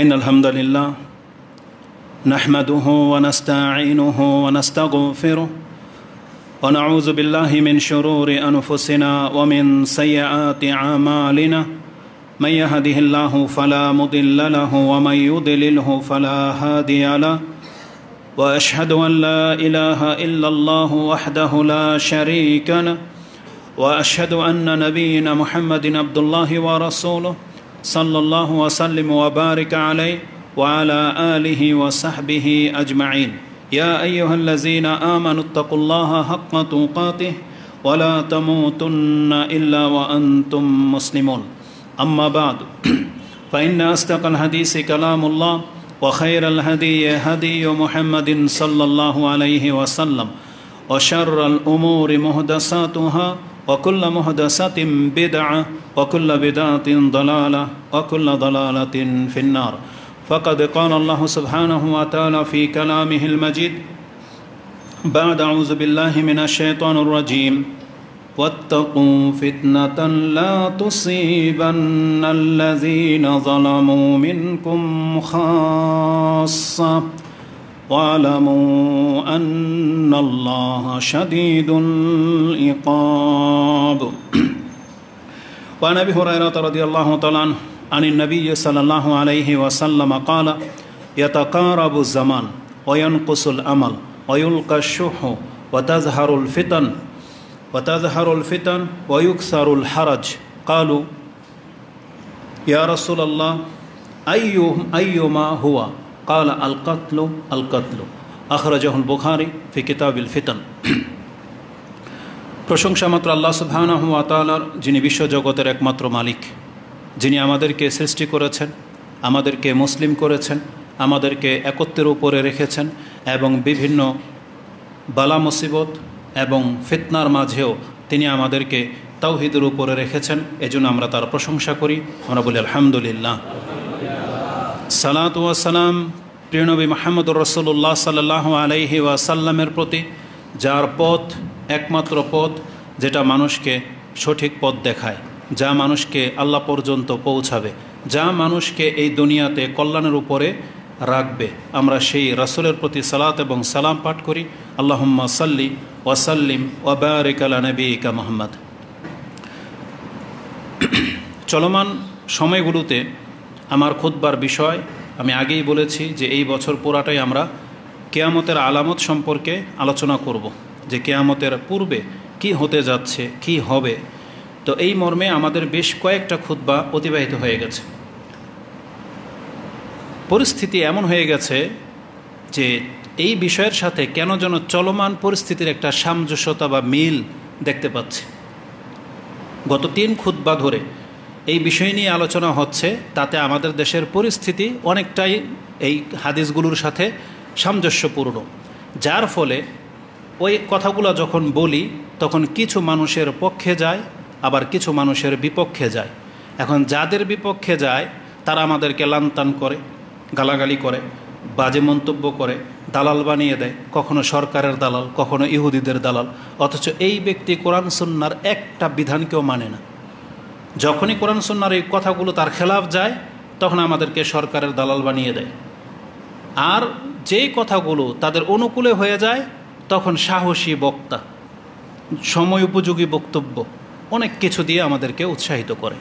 إن الحمد لله نحمده ونستعينه ونستغفره ونعوذ بالله من شرور أنفسنا ومن سيئات أعمالنا من يهده الله فلا مضل له ومن يضلله فلا هادي له وأشهد أن لا إله إلا الله وحده لا شريك له وأشهد أن نبينا محمد عبد الله ورسوله صلى الله وسلم وبارك عليه وعلى آله وصحبه أجمعين يا أيها الذين آمنوا اتقوا الله حق تقاته ولا تموتن إلا وأنتم مسلمون أما بعد فإن أصدق الحديث كلام الله وخير الهدي هدي محمد صلى الله عليه وسلم وشر الأمور محدثاتها وكل محدثة بدعة وكل بدعة ضلالة وكل ضلالة في النار فقد قال الله سبحانه وتعالى في كلامه المجيد بعد أعوذ بالله من الشيطان الرجيم واتقوا فتنة لا تصيبن الذين ظلموا منكم خاصة واعلموا أن الله شديد العقاب وعن أبي هريرة رضي الله تعالى عنه عن النبي صلى الله عليه وسلم قال يتقارب الزمان وينقص الأمل ويلقى الشح وتظهر الفتن ويكثر الحرج قالوا يا رسول الله أيما هو قال القتل أخرجه البخاري في كتاب الفتن প্রশংসা মাত্র আল্লাহ সুবহানাহু ওয়া তাআলার, যিনি বিশ্বজগতের একমাত্র মালিক, যিনি আমাদেরকে সৃষ্টি করেছেন, আমাদেরকে মুসলিম করেছেন, আমাদেরকে একত্রের উপরে রেখেছেন এবং বিভিন্ন বালা মুসিবত এবং ফিতনার মাঝেও তিনি আমাদেরকে তাওহীদের উপরে রেখেছেন। এজন্য আমরা তার প্রশংসা করি, আমরা বলি আলহামদুলিল্লাহ। সালাতু ওয়া সালাম প্রিয় নবী মুহাম্মদুর রাসূলুল্লাহ সাল্লাল্লাহু আলাইহি ওয়াসাল্লামের প্রতি, যার পথ একমাত্র পথ যেটা মানুষকে সঠিক পথ দেখায়, যা মানুষকে আল্লাহ পর্যন্ত পৌঁছাবে, যা মানুষকে এই দুনিয়াতে কল্যাণের উপরে রাখবে। আমরা সেই রাসূলের প্রতি সালাত এবং সালাম পাঠ করি। আল্লাহুম্মা সাল্লি ওয়া সাল্লিম ওয়া বারিক আলা নবিয়িকা মুহাম্মদ। চলমান সময়গুলোতে আমার খুতবার বিষয় আমি আগেই বলেছি যে এই বছর পুরাটাই আমরা কিয়ামতের আলামত সম্পর্কে আলোচনা করব, যে কিয়ামতের পূর্বে কি হতে যাচ্ছে, কি হবে। তো এই মর্মে আমাদের বেশ কয়েকটা খুতবা অতিবাহিত হয়ে গেছে। পরিস্থিতি এমন হয়ে গেছে যে এই বিষয়ের সাথে কেন যেন চলমান পরিস্থিতির একটা সামঞ্জস্যতা বা মিল দেখতে পাচ্ছি। গত 3 খুতবা ধরে এই বিষয় নিয়ে আলোচনা হচ্ছে, তাতে আমাদের দেশের পরিস্থিতি অনেকটাই এই হাদিসগুলোর সাথে সামঞ্জস্যপূর্ণ, যার ফলে ওই কথাগুলো যখন বলি তখন কিছু মানুষের পক্ষে যায়, আবার কিছু মানুষের বিপক্ষে যায়। এখন যাদের বিপক্ষে যায় তারা আমাদেরকে লানতান করে, গালাগালি করে, বাজে মন্তব্য করে, দালাল বানিয়ে দেয়, কখনো সরকারের দালাল, কখনো ইহুদিদের দালাল। অথচ এই ব্যক্তি কোরআন সুন্নাহর একটা বিধানকেও মানে না। যখনই কোরআন সুন্নাহর এই কথাগুলো তার খেলাফ যায় তখন আমাদেরকে সরকারের দালাল বানিয়ে দেয়। আর যেই কথাগুলো তাদের অনুকূলে হয়ে যায় তখন সাহসী বক্তা, সময় উপযোগী বক্তব্য, অনেক কিছু দিয়ে আমাদেরকে উৎসাহিত করে।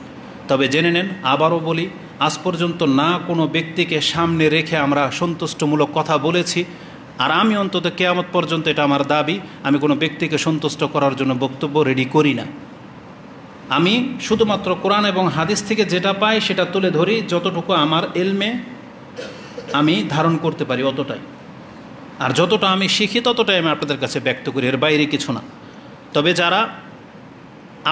তবে জেনে নেন, আবারও বলি, আজ পর্যন্ত না কোনো ব্যক্তিকে সামনে রেখে আমরা সন্তুষ্টমূলক কথা বলেছি। আর আমি অন্তত কিয়ামত পর্যন্ত, এটা আমার দাবি, আমি কোনো ব্যক্তিকে সন্তুষ্ট করার জন্য বক্তব্য রেডি করি না। আমি শুধুমাত্র কোরআন এবং হাদিস থেকে যেটা পাই সেটা তুলে ধরি, যতটুকু আমার এলমে আমি ধারণ করতে পারি অতটাই। আর যতটা আমি শিখি ততটাই আমি আপনাদের কাছে ব্যক্ত করি, এর বাইরে কিছু না। তবে যারা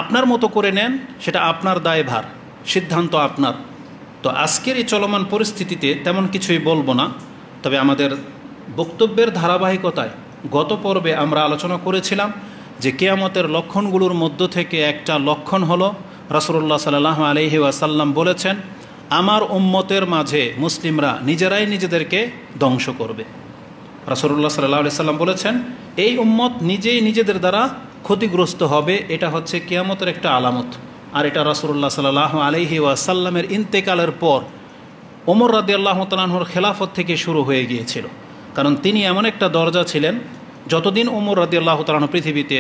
আপনার মতো করে নেন সেটা আপনার দায়ভার, সিদ্ধান্ত আপনার। তো আজকের এই চলমান পরিস্থিতিতে তেমন কিছুই বলবো না। তবে আমাদের বক্তব্যের ধারাবাহিকতায় গত পর্বে আমরা আলোচনা করেছিলাম যে কিয়ামতের লক্ষণগুলোর মধ্য থেকে একটা লক্ষণ হলো, রাসূলুল্লাহ সাল্লাল্লাহু আলাইহি ওয়াসাল্লাম বলেছেন, আমার উম্মতের মাঝে মুসলিমরা নিজেরাই নিজেদেরকে ধ্বংস করবে। রাসূলুল্লাহ সাল্লাল্লাহু আলাইহি ওয়াসাল্লাম বলেছেন, এই উম্মত নিজেই নিজেদের দ্বারা ক্ষতিগ্রস্ত হবে। এটা হচ্ছে কিয়ামতের একটা আলামত। আর এটা রাসূলুল্লাহ সাল্লাল্লাহু আলাইহি ওয়াসাল্লামের ইন্তেকালের পর ওমর রাদিয়াল্লাহু তাআলা আনহুর খেলাফত থেকে শুরু হয়ে গিয়েছিল। কারণ তিনি এমন একটা দরজা ছিলেন, যতদিন ওমর রাদিয়াল্লাহু তাআলা আনহু পৃথিবীতে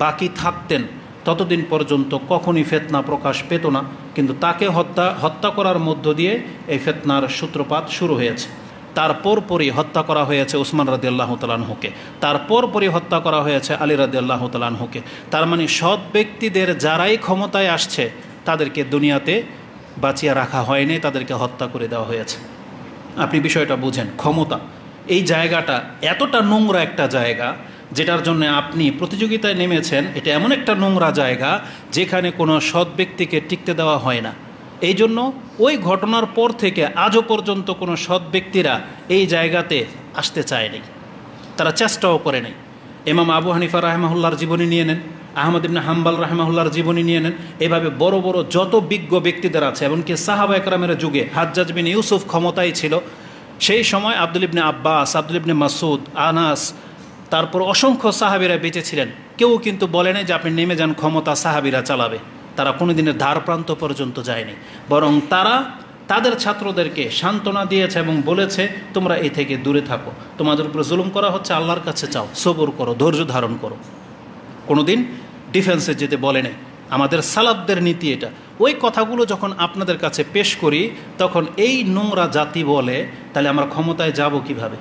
বাকি থাকতেন ততদিন পর্যন্ত কখনই ফিতনা প্রকাশ পেত না, কিন্তু তাকে হত্যা করার মধ্য দিয়ে এই ফিতনার সূত্রপাত শুরু হয়েছে। তারপরই হত্যা করা হয়েছে উসমান রাদিয়াল্লাহু তাআলা আনহুকে, তারপরই হত্যা করা হয়েছে আলী রাদিয়াল্লাহু তাআলা আনহুকে। তার মানে সৎ ব্যক্তিদের যারাই ক্ষমতায় আসছে তাদেরকে দুনিয়াতে বাঁচিয়ে রাখা হয়নি, তাদেরকে হত্যা করে দেওয়া হয়েছে। আপনি বিষয়টা বুঝেন, ক্ষমতা এই জায়গাটা এতটা নোংরা একটা জায়গা, যেটার জন্য আপনি প্রতিযোগিতায় নেমেছেন। এটা এমন একটা নোংরা জায়গা যেখানে কোনো সৎ ব্যক্তিকে টিকতে দেওয়া হয় না। এই জন্য ওই ঘটনার পর থেকে আজও পর্যন্ত কোনো সৎ ব্যক্তিরা এই জায়গাতে আসতে চায়নি, তারা চেষ্টাও করে নেই। ইমাম আবু হানিফা রাহিমাহুল্লাহর জীবনী নিয়ে নেন, আহমদ ইবনে হাম্বল রাহিমাহুল্লাহর জীবনী নিয়ে নেন, এভাবে বড় বড় যত বিজ্ঞ ব্যক্তিদের আছে, এমনকি সাহাবা একরামের যুগে হাজ্জাজ বিন ইউসুফ ক্ষমতায় ছিল, সেই সময় আব্দুল ইবনে আব্বাস, আব্দুল ইবনে মাসুদ, আনাস, তারপর অসংখ্য সাহাবীরা বেঁচে ছিলেন। কেউ কিন্তু বলে নাই যে আপনি নেমে যান, ক্ষমতা সাহাবীরা চালাবে। তারা কোনো দিনের ধার প্রান্ত পর্যন্ত যায়নি, বরং তারা তাদের ছাত্রদেরকে সান্ত্বনা দিয়েছে এবং বলেছে তোমরা এই থেকে দূরে থাকো, তোমাদের উপরে জুলুম করা হচ্ছে, আল্লাহর কাছে চাও, সবর করো, ধৈর্য ধারণ করো। কোনো দিন ডিফেন্সে যেতে বলে নেই। আমাদের সালাফদের নীতি এটা। ওই কথাগুলো যখন আপনাদের কাছে পেশ করি তখন এই নোংরা জাতি বলে তাহলে আমরা ক্ষমতায় যাব কিভাবে?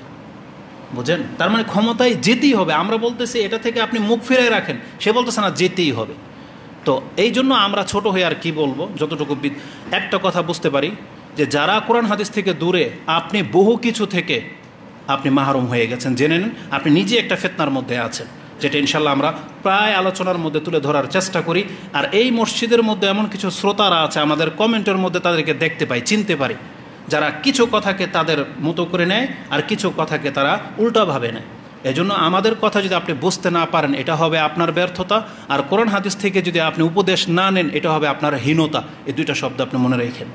বুঝেন? তার মানে ক্ষমতায় যেতেই হবে। আমরা বলতেছি এটা থেকে আপনি মুখ ফিরাই রাখেন, সে বলতেছে না যেতেই হবে। তো এই জন্য আমরা ছোট হয়ে আর কি বলবো, যতটুকু একটা কথা বুঝতে পারি যে যারা কোরআন হাদিস থেকে দূরে, আপনি বহু কিছু থেকে আপনি মাহরুম হয়ে গেছেন, জেনে নেন। আপনি নিজে একটা ফিতনার মধ্যে আছেন, যেটা ইনশাল্লাহ আমরা প্রায় আলোচনার মধ্যে তুলে ধরার চেষ্টা করি। আর এই মসজিদের মধ্যে এমন কিছু শ্রোতারা আছে, আমাদের কমেন্টের মধ্যে তাদেরকে দেখতে পাই, চিনতে পারি, যারা কিছু কথাকে তাদের মতো করে নেয় আর কিছু কথাকে তারা উল্টাভাবে নেয়। এজন্য আমাদের কথা যদি আপনি বুঝতে না পারেন, এটা হবে আপনার ব্যর্থতা। আর কোরআন হাদিস থেকে যদি আপনি উপদেশ না নেন, এটা হবে আপনার হীনতা। এই দুইটা শব্দ আপনি মনে রেখেন।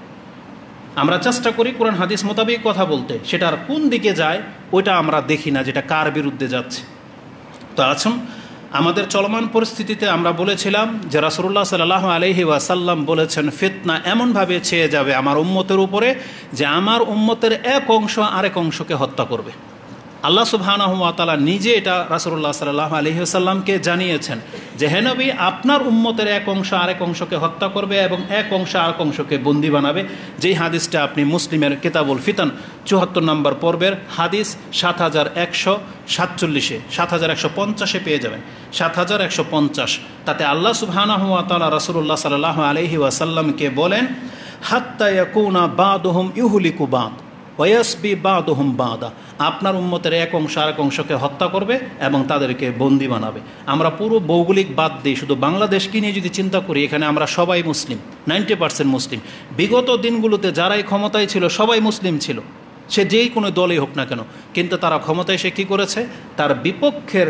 আমরা চেষ্টা করি কোরআন হাদিস মোতাবেক কথা বলতে, সেটার কোন দিকে যায় ওইটা আমরা দেখি না, যেটা কার বিরুদ্ধে যাচ্ছে। তো আসুন, আমাদের চলমান পরিস্থিতিতে আমরা বলেছিলাম যে রাসূলুল্লাহ সাল্লাল্লাহু আলাইহি ওয়াসাল্লাম বলেছেন ফিতনা এমনভাবে ছেয়ে যাবে আমার উম্মতের উপরে যে আমার উম্মতের এক অংশ আরেক অংশকে হত্যা করবে। আল্লাহ সুবহানাহু ওয়া তাআলা নিজে এটা রাসূলুল্লাহ সাল্লাল্লাহু আলাইহি ওয়াসাল্লামকে জানিয়েছেন যে হে নবী, আপনার উম্মতের এক অংশ আরেক অংশকে হত্যা করবে এবং এক অংশ আরেক অংশকে বন্দী বানাবে। যেই হাদিসটা আপনি মুসলিমের কিতাবুল ফিতান ৭৪ নম্বর পর্বের হাদিস ৭১৪৭, ৭১৫০ পেয়ে যাবেন, ৭১৫০। তাতে আল্লাহ সুবহানাহু ওয়া তাআলা রাসূলুল্লাহ সাল্লাল্লাহু আলাইহি ওয়াসাল্লামকে বলেন হাত্তা ইয়াকুনা বাদুহুম ইউহলিকু বাদ ওয়াসবি বাদুহুম বাদা, আপনার উম্মতের এক অংশ আরেক অংশকে হত্যা করবে এবং তাদেরকে বন্দী বানাবে। আমরা পুরো ভৌগোলিক বাদ দিই, শুধু বাংলাদেশকে নিয়ে যদি চিন্তা করি, এখানে আমরা সবাই মুসলিম, 90% মুসলিম। বিগত দিনগুলোতে যারাই ক্ষমতায় ছিল সবাই মুসলিম ছিল, সে যেই কোনো দলই হোক না কেন, কিন্তু তারা ক্ষমতায় সে কী করেছে, তার বিপক্ষের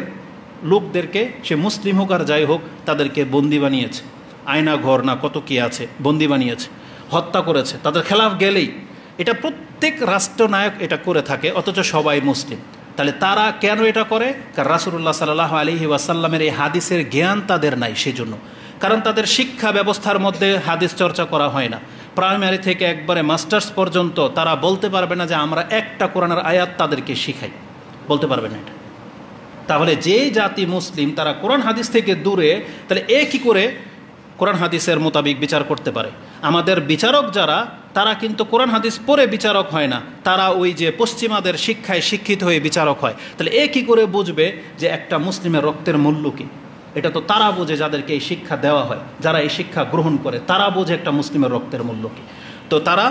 লোকদেরকে, সে মুসলিম হোক আর যাই হোক, তাদেরকে বন্দী বানিয়েছে। আয়না ঘর না কত কি আছে, বন্দী বানিয়েছে, হত্যা করেছে, তাদের খেলাফ গেলেই। এটা প্রত্যেক রাষ্ট্রনায়ক এটা করে থাকে, অথচ সবাই মুসলিম। তাহলে তারা কেন এটা করে? কারণ রাসূলুল্লাহ সাল্লাল্লাহু আলাইহি ওয়াসাল্লামের এই হাদিসের জ্ঞান তাদের নাই, সেজন্য। কারণ তাদের শিক্ষা ব্যবস্থার মধ্যে হাদিস চর্চা করা হয় না। প্রাইমারি থেকে একবারে মাস্টার্স পর্যন্ত তারা বলতে পারবে না যে আমরা একটা কোরআনের আয়াত তাদেরকে শিখাই, বলতে পারবে না এটা। তাহলে যে জাতি মুসলিম তারা কোরআন হাদিস থেকে দূরে, তাহলে এ কী করে কোরআন হাদিসের মোতাবিক বিচার করতে পারে? আমাদের বিচারক যারা, তারা কিন্তু কোরআন হাদিস পড়ে বিচারক হয় না, তারা ওই যে পশ্চিমাদের শিক্ষায় শিক্ষিত হয়ে বিচারক হয়। তাহলে এ কী করে বুঝবে যে একটা মুসলিমের রক্তের মূল্য কী? এটা তো তারা বোঝে যাদেরকে এই শিক্ষা দেওয়া হয়, যারা এই শিক্ষা গ্রহণ করে, তারা বোঝে একটা মুসলিমের রক্তের মূল্য কী। তো তারা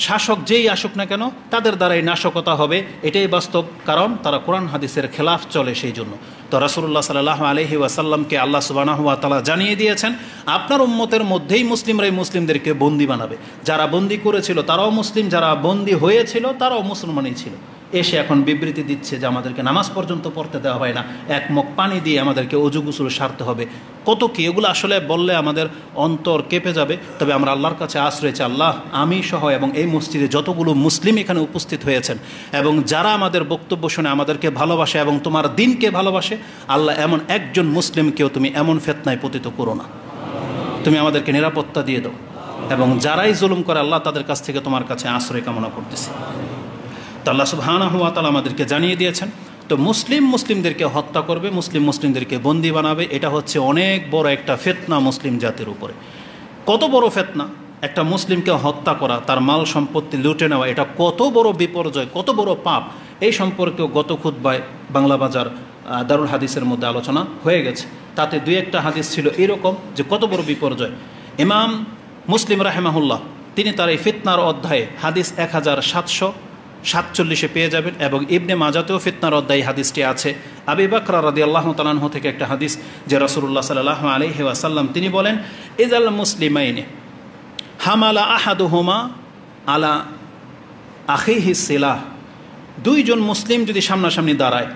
শাসক যেই আসুক না কেন, তাদের দ্বারাই নাশকতা হবে, এটাই বাস্তব। কারণ তারা কোরআন হাদিসের খেলাফ চলে, সেই জন্য। তো রাসূলুল্লাহ সাল্লাল্লাহু আলাইহি ওয়াসাল্লামকে আল্লাহ সুবহানাহু ওয়া তাআলা জানিয়ে দিয়েছেন আপনার উম্মতের মধ্যেই মুসলিমরাই মুসলিমদেরকে বন্দী বানাবে। যারা বন্দী করেছিল তারাও মুসলিম, যারা বন্দী হয়েছিল তারাও মুসলমানই ছিল। এসে এখন বিবৃতি দিচ্ছে যে আমাদেরকে নামাজ পর্যন্ত পড়তে দেওয়া হয় না, এক মগ পানি দিয়ে আমাদেরকে অজু গোসল সারতে হবে, কত কি। এগুলো আসলে বললে আমাদের অন্তর কেঁপে যাবে। তবে আমরা আল্লাহর কাছে আশ্রয় চাই, আল্লাহ আমি সহ এবং এই মসজিদে যতগুলো মুসলিম এখানে উপস্থিত হয়েছেন এবং যারা আমাদের বক্তব্য শুনে আমাদেরকে ভালোবাসে এবং তোমার দিনকে ভালোবাসে, আল্লাহ এমন একজন মুসলিমকেও তুমি এমন ফিতনায় পতিত করো না, তুমি আমাদেরকে নিরাপত্তা দিয়ে দাও। এবং যারাই জুলুম করে আল্লাহ তাদের কাছ থেকে তোমার কাছে আশ্রয় কামনা করতেছি। তো আল্লাহ সুবহানাহু ওয়া তাআলা আমাদেরকে জানিয়ে দিয়েছেন, তো মুসলিমদেরকে হত্যা করবে, মুসলিমদেরকে বন্দী বানাবে, এটা হচ্ছে অনেক বড় একটা ফিতনা মুসলিম জাতির উপরে। কত বড় ফিতনা! একটা মুসলিমকে হত্যা করা, তার মাল সম্পত্তি লুটে নেওয়া, এটা কত বড় বিপর্যয়, কত বড় পাপ, এই সম্পর্কেও গত খুতবায় বাংলা বাজার দারুল হাদিসের মধ্যে আলোচনা হয়ে গেছে। তাতে দুই একটা হাদিস ছিল এরকম যে কত বড় বিপর্যয়। ইমাম মুসলিম রাহিমাহুল্লাহ তিনি তার এই ফিতনার অধ্যায়ে হাদিস 1747 পেয়ে যাবেন, এবং ইবনে মাজাতেও ফিতনার অধ্যায়ে হাদিসটি আছে। আবু বকর রাদিয়াল্লাহু তাআলা আনহু থেকে একটা হাদিস যে রাসূলুল্লাহ সাল্লাল্লাহু আলাইহি ওয়াসাল্লাম তিনি বলেন, ইজাল মুসলিমাইনি হামালা আহাদুহুমা আলা আখিহি সিলাহ, দুইজন মুসলিম যদি সামনাসামনি দাঁড়ায়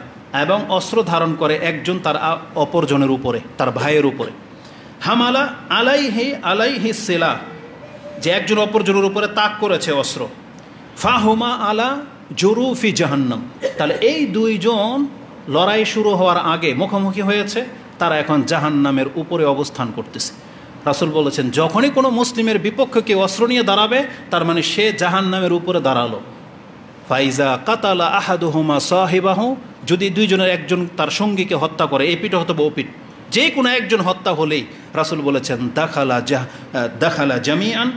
এবং অস্ত্র ধারণ করে, একজন তার অপরজনের উপরে, তার ভাইয়ের উপরে, হামালা আলাইহি সিলাহ, যে একজন অপরজনের উপরে তাক করেছে অস্ত্র, ফাহুমা আলা জুরুফি জাহান্নাম, তাহলে এই দুইজন লড়াই শুরু হওয়ার আগে মুখোমুখি হয়েছে, তারা এখন জাহান্নামের উপরে অবস্থান করতেছে। রাসূল বলেছেন, যখনই কোনো মুসলিমের বিপক্ষে কেউ অস্ত্র নিয়ে দাঁড়াবে, তার মানে সে জাহান্নামের উপরে দাঁড়ালো। ফাইজা কাতালা আহাদুহুমা সাহিবাহু, যদি দুইজনের একজন তার সঙ্গীকে হত্যা করে, এই পিঠ অথবা ও পিঠ, যে কোনো একজন হত্যা হলেই রাসূল বলেছেন দাখালা জামিয়ান,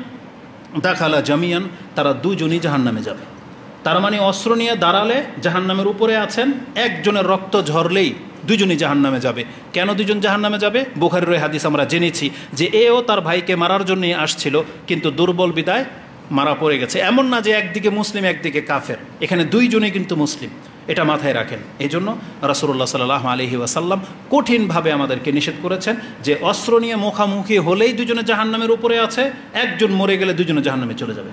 তারা দুজনই জাহান্নামে যাবে। তার মানে অস্ত্র নিয়ে দাঁড়ালে জাহান্নামের উপরে আছেন, একজনের রক্ত ঝরলেই দুজনই জাহান্নামে যাবে। কেন দুজন জাহান্নামে যাবে? বুখারীর হাদিস আমরা জেনেছি যে এও তার ভাইকে মারার জন্যই আসছিল, কিন্তু দুর্বল বিদায় মারা পড়ে গেছে। এমন না যে একদিকে মুসলিম একদিকে কাফের, এখানে দুইজনই কিন্তু মুসলিম, এটা মাথায় রাখেন। এই জন্য রাসূলুল্লাহ সাল্লাল্লাহু আলাইহি ওয়াসাল্লাম কঠিনভাবে আমাদেরকে নিষেধ করেছেন যে অস্ত্র নিয়ে মুখামুখি হলেই দুজনে জাহান্নামের উপরে আছে, একজন মরে গেলে দুজনে জাহান্নামে চলে যাবে।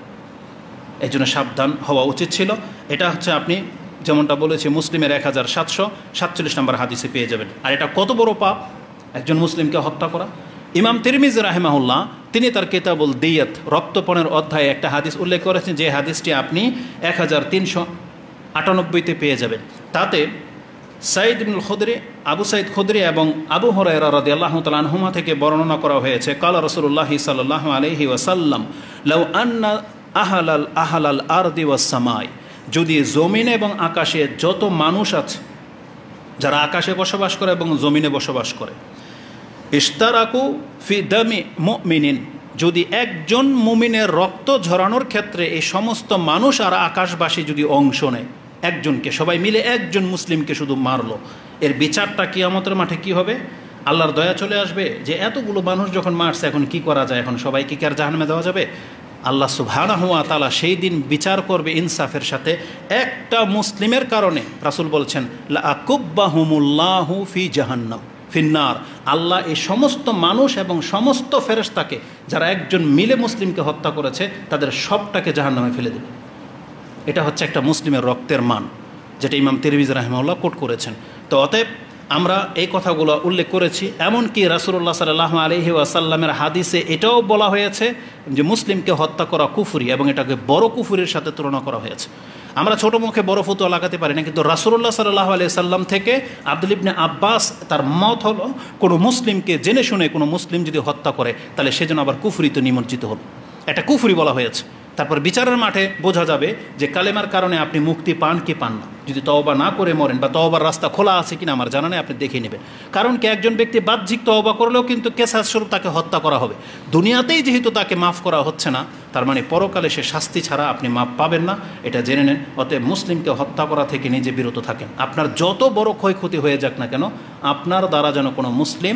এই জন্য সাবধান হওয়া উচিত ছিল। এটা হচ্ছে আপনি যেমনটা বলেছি মুসলিমের 1747 নম্বর হাদিসে পেয়ে যাবেন। আর এটা কত বড় পাপ, একজন মুসলিমকে হত্যা করা। ইমাম তিরমিজি রাহিমাহুল্লাহ তিনি তার কিতাবুল দিয়াত রক্তপণের অধ্যায়ে একটা হাদিস উল্লেখ করেছেন, যে হাদিসটি আপনি 1398 পেয়ে যাবেন। তাতে সাইদ ইবনুল খুদরি, আবু সাইদ খুদরি এবং আবু হুরায়রা রাদিয়াল্লাহু তাআলা আনহুমা থেকে বর্ণনা করা হয়েছে, কালা রাসূলুল্লাহ সাল্লাল্লাহু আলাইহি ওয়াসাল্লাম লাউ আন্না আহালাল আরদি ওয়াস সামাই, যদি জমিনে এবং আকাশে যত মানুষ আছে, যারা আকাশে বসবাস করে এবং জমিনে বসবাস করে, ইশতারাকু ফি দামি মুমিনিন, যদি একজন মুমিনের রক্ত ঝরানোর ক্ষেত্রে এই সমস্ত মানুষ আর আকাশবাসী যদি অংশ নেয়, একজনকে সবাই মিলে একজন মুসলিমকে শুধু মারলো, এর বিচারটা কিয়ামতের মাঠে কি হবে? আল্লাহর দয়া চলে আসবে যে এতগুলো মানুষ যখন মারছে এখন কি করা যায়, এখন সবাইকে কি আর জাহান্নামে দেওয়া যাবে? আল্লাহ সুবহানাহু ওয়া তাআলা সেই দিন বিচার করবে ইনসাফের সাথে। একটা মুসলিমের কারণে রাসূল বলছেন লা আকুব্বাহুমুল্লাহু ফি জাহান্নাম ফিন্নার, আল্লাহ এই সমস্ত মানুষ এবং সমস্ত ফেরেশতাকে যারা একজন মিলে মুসলিমকে হত্যা করেছে তাদের সবটাকে জাহান্নামে ফেলে দেবে। এটা হচ্ছে একটা মুসলিমের রক্তের মান, যেটা ইমাম তিরমিজি রাহিমাহুল্লাহ কোট করেছেন। তো অতএব আমরা এই কথাগুলো উল্লেখ করেছি। এমনকি রাসূলুল্লাহ সাল্লাল্লাহু আলাইহি ওয়াসাল্লামের হাদিসে এটাও বলা হয়েছে যে মুসলিমকে হত্যা করা কুফরি, এবং এটাকে বড় কুফরির সাথে তুলনা করা হয়েছে। আমরা ছোটো মুখে বড় ফতোয়া লাগাতে পারি না, কিন্তু রাসূলুল্লাহ সাল্লাল্লাহু আলাইহি সাল্লাম থেকে আব্দুল ইবনে আব্বাস তার মত হলো, কোনো মুসলিমকে জেনে শুনে কোনো মুসলিম যদি হত্যা করে তাহলে সেজন্য আবার কুফরিতে নিমজ্জিত হল, এটা কুফরি বলা হয়েছে। তারপর বিচারের মাঠে বোঝা যাবে যে কালেমার কারণে আপনি মুক্তি পান কি পান না। যদি তওবা না করে মরেন বা তওবার রাস্তা খোলা আছে কিনা আমার জানা নেই, আপনি দেখে নেবেন। কারণ কি একজন ব্যক্তি বাহ্যিক তওবা করলেও কিন্তু কেসাস স্বরূপ তাকে হত্যা করা হবে। দুনিয়াতেই যেহেতু তাকে মাফ করা হচ্ছে না, তার মানে পরকালে সে শাস্তি ছাড়া আপনি মাফ পাবেন না, এটা জেনে নেন। অতএব মুসলিমকে হত্যা করা থেকে নিজে বিরত থাকেন। আপনার যত বড় ক্ষয়ক্ষতি হয়ে যাক না কেন, আপনার দ্বারা যেন কোনো মুসলিম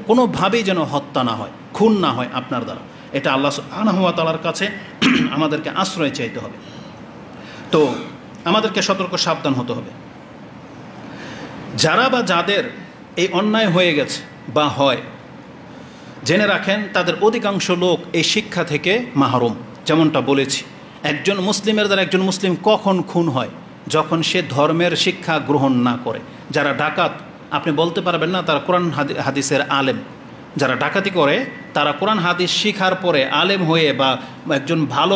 কোনোভাবেই যেন হত্যা না হয়, খুন না হয় আপনার দ্বারা। এটা আল্লাহ সুবহানাহু ওয়া তাআলার কাছে আমাদেরকে আশ্রয় চাইতে হবে। তো আমাদেরকে সতর্ক সাবধান হতে হবে। যারা বা যাদের এই অন্যায় হয়ে গেছে বা হয়, জেনে রাখেন তাদের অধিকাংশ লোক এই শিক্ষা থেকে মাহরুম। যেমনটা বলেছি, একজন মুসলিমের দ্বারা একজন মুসলিম কখন খুন হয়? যখন সে ধর্মের শিক্ষা গ্রহণ না করে। যারা ডাকাত, আপনি বলতে পারবেন না তারা কোরআন হাদিসের আলেম। যারা ডাকাতি করে তারা কোরআন হাদিস শিখার পরে আলেম হয়ে বা একজন ভালো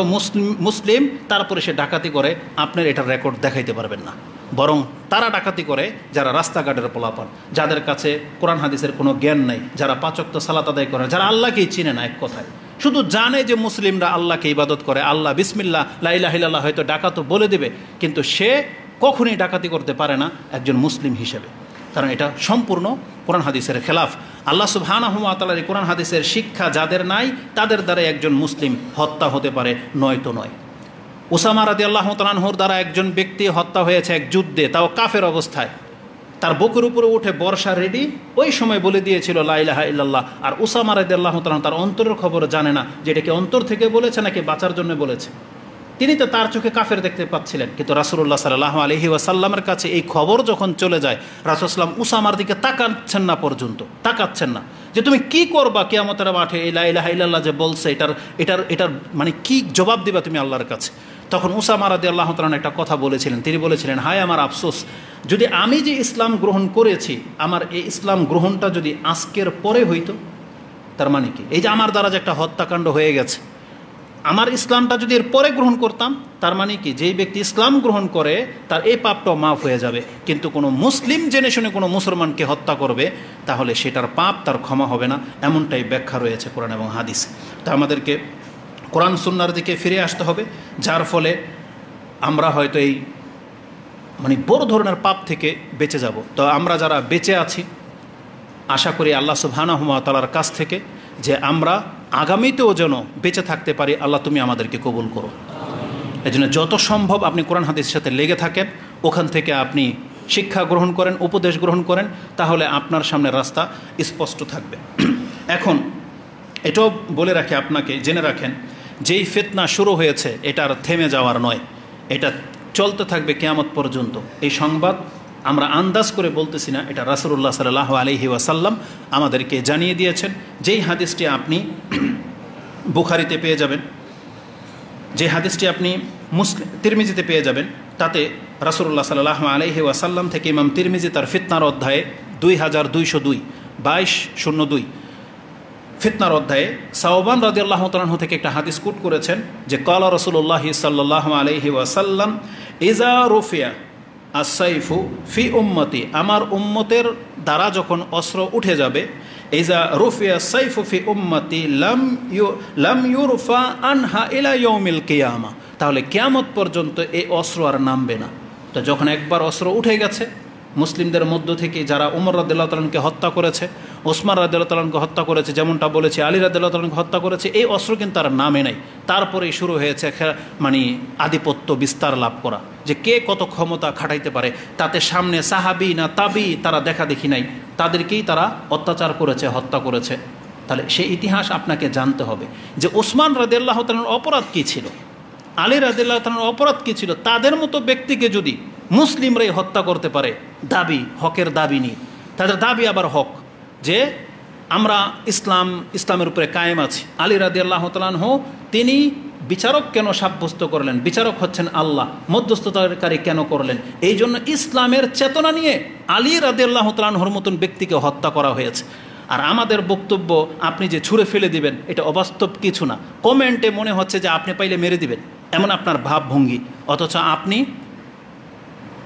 মুসলিম তারপরে সে ডাকাতি করে, আপনার এটার রেকর্ড দেখাইতে পারবেন না। বরং তারা ডাকাতি করে যারা রাস্তাঘাটের পোলাপান, যাদের কাছে কোরআন হাদিসের কোনো জ্ঞান নাই, যারা 5 ওয়াক্ত সালাত আদায় করে, যারা আল্লাহকেই চিনে না, এক কথায় শুধু জানে যে মুসলিমরা আল্লাহকে ইবাদত করে, আল্লাহ বিসমিল্লাহ লা ইলাহা ইল্লাল্লাহ হয়তো ডাকাতও বলে দেবে, কিন্তু সে কখনই ডাকাতি করতে পারে না একজন মুসলিম হিসেবে, কারণ এটা সম্পূর্ণ কোরআন হাদিসের খেলাফ। আল্লাহ সুবহানাহু ওয়া তাআলার কোরআন হাদিসের শিক্ষা যাদের নাই তাদের দ্বারা একজন মুসলিম হত্যা হতে পারে, নয়তো নয়। উসামা রাদিয়াল্লাহু তাআলা আনহুর দ্বারা একজন ব্যক্তি হত্যা হয়েছে এক যুদ্ধে, তাও কাফের অবস্থায়। তার বুকের উপরে উঠে বর্ষা রেডি, ওই সময় বলে দিয়েছিল লা ইলাহা ইল্লাল্লাহ। আর উসামা রাদিয়াল্লাহু তাআলা তার অন্তরের খবর জানে না যে এটাকে অন্তর থেকে বলেছে নাকি বাঁচার জন্য বলেছে। তিনি তো তার চোখে কাফের দেখতে পাচ্ছিলেন, কিন্তু রাসূলুল্লাহ সাল্লাল্লাহু আলাইহি ওয়াসাল্লামের কাছে এই খবর যখন চলে যায়, রাসূল সাল্লাম উসামার দিকে তাকাচ্ছেন না, পর্যন্ত তাকাচ্ছেন না যে তুমি কি করবা কিয়ামতের মাঠে, এই লা ইলাহা ইল্লাল্লাহ যে বলছে এটার মানে কি জবাব দিবা তুমি আল্লাহর কাছে। তখন উসামা রাদিয়াল্লাহু তাআলা একটা কথা বলেছিলেন, তিনি বলেছিলেন, হায় আমার আফসোস, যদি আমি যে ইসলাম গ্রহণ করেছি, আমার এই ইসলাম গ্রহণটা যদি আজকের পরে হইতো, তার মানে কি, এই যে আমার দ্বারা যে একটা হত্যাকাণ্ড হয়ে গেছে, আমার ইসলামটা যদি এর পরে গ্রহণ করতাম, তার মানে কি, যেই ব্যক্তি ইসলাম গ্রহণ করে তার এই পাপটাও মাফ হয়ে যাবে। কিন্তু কোনো মুসলিম জেনে শুনে কোনো মুসলমানকে হত্যা করবে, তাহলে সেটার পাপ তার ক্ষমা হবে না, এমনটাই ব্যাখ্যা রয়েছে কোরআন এবং হাদিসে। তা আমাদেরকে কোরআন সুন্নাহর দিকে ফিরে আসতে হবে, যার ফলে আমরা হয়তো এই মানে বড় ধরনের পাপ থেকে বেঁচে যাব। তো আমরা যারা বেঁচে আছি, আশা করি আল্লাহ সুবহানাহু ওয়া তাআলার কাছ থেকে যে আমরা আগামীতেও যেন বেঁচে থাকতে পারি, আল্লাহ তুমি আমাদেরকে কবুল করো। এই জন্য যত সম্ভব আপনি কোরআন হাদিসের সাথে লেগে থাকেন, ওখান থেকে আপনি শিক্ষা গ্রহণ করেন, উপদেশ গ্রহণ করেন, তাহলে আপনার সামনে রাস্তা স্পষ্ট থাকবে। এখন এটাও বলে রাখি, আপনাকে জেনে রাখেন, যেই ফিতনা শুরু হয়েছে এটা আর থেমে যাওয়ার নয়, এটা চলতে থাকবে কিয়ামত পর্যন্ত। এই সংবাদ আমরা আন্দাজ করে বলতেছি না, এটা রাসূলুল্লাহ সাল্লাল্লাহু আলাইহি ওয়াসাল্লাম আমাদেরকে জানিয়ে দিয়েছেন। যেই হাদিসটি আপনি বুখারীতে পেয়ে যাবেন, যে হাদিসটি আপনি তিরমিজিতে পেয়ে যাবেন, তাতে রাসূলুল্লাহ সাল্লাল্লাহু আলাইহি ওয়াসাল্লাম থেকে ইমাম তিরমিজি তার ফিতনার অধ্যায়ে 2202 2202 ফিতনার অধ্যায়ে সাওবান রাদিয়াল্লাহু তাআলা আনহু থেকে একটা হাদিস কোট করেছেন যে ক্বালা রাসূলুল্লাহ সাল্লাল্লাহু আলাইহি ওয়াসাল্লাম ইযা রুফিয়া আস-সাইফু ফি উম্মতি, আমার উম্মতের দ্বারা যখন অস্ত্র উঠে যাবে, ইযা রুফিয়া আস-সাইফু ফি উম্মতি লাম ইউরফা আনহা ইলা ইয়াউমিল কিয়ামা, তাহলে কিয়ামত পর্যন্ত এই অস্ত্র আর নামবে না। তো যখন একবার অস্ত্র উঠে গেছে, মুসলিমদের মধ্য থেকে যারা উমর রাদিয়াল্লাহু তাআলা আনহুকে হত্যা করেছে, ওসমান রাদিয়াল্লাহু তাআলা আনহুকে হত্যা করেছে, যেমনটা বলেছে আলী রাদিয়াল্লাহু তাআলা আনহুকে হত্যা করেছে, এই অস্ত্র কিন্তু তার নামে নাই। তারপরেই শুরু হয়েছে মানে আধিপত্য বিস্তার লাভ করা, যে কে কত ক্ষমতা খাটাইতে পারে। তাতে সামনে সাহাবি না তাবি তারা দেখা দেখি নাই, তাদেরকেই তারা অত্যাচার করেছে, হত্যা করেছে। তাহলে সেই ইতিহাস আপনাকে জানতে হবে যে ওসমান রাদিয়াল্লাহু তাআলার অপরাধ কী ছিল, আলী রাদিয়াল্লাহু তাআলার অপরাধ কী ছিল। তাদের মতো ব্যক্তিকে যদি মুসলিমরাই হত্যা করতে পারে, দাবি হকের দাবি নেই, তাদের দাবি আবার হক যে আমরা ইসলামের উপরে কায়েম আছি। আলী রাদিয়াল্লাহু তাআলা আনহু তিনি বিচারক কেন সাব্যস্ত করলেন, বিচারক হচ্ছেন আল্লাহ, মধ্যস্থতাকারী কেন করলেন, এই জন্য ইসলামের চেতনা নিয়ে আলী রাদিয়াল্লাহু তাআলা আনহুর মতন ব্যক্তিকে হত্যা করা হয়েছে। আর আমাদের বক্তব্য আপনি যে ছুঁড়ে ফেলে দিবেন, এটা অবাস্তব কিছু না। কমেন্টে মনে হচ্ছে যে আপনি পাইলে মেরে দিবেন, এমন আপনার ভাবভঙ্গি, অথচ আপনি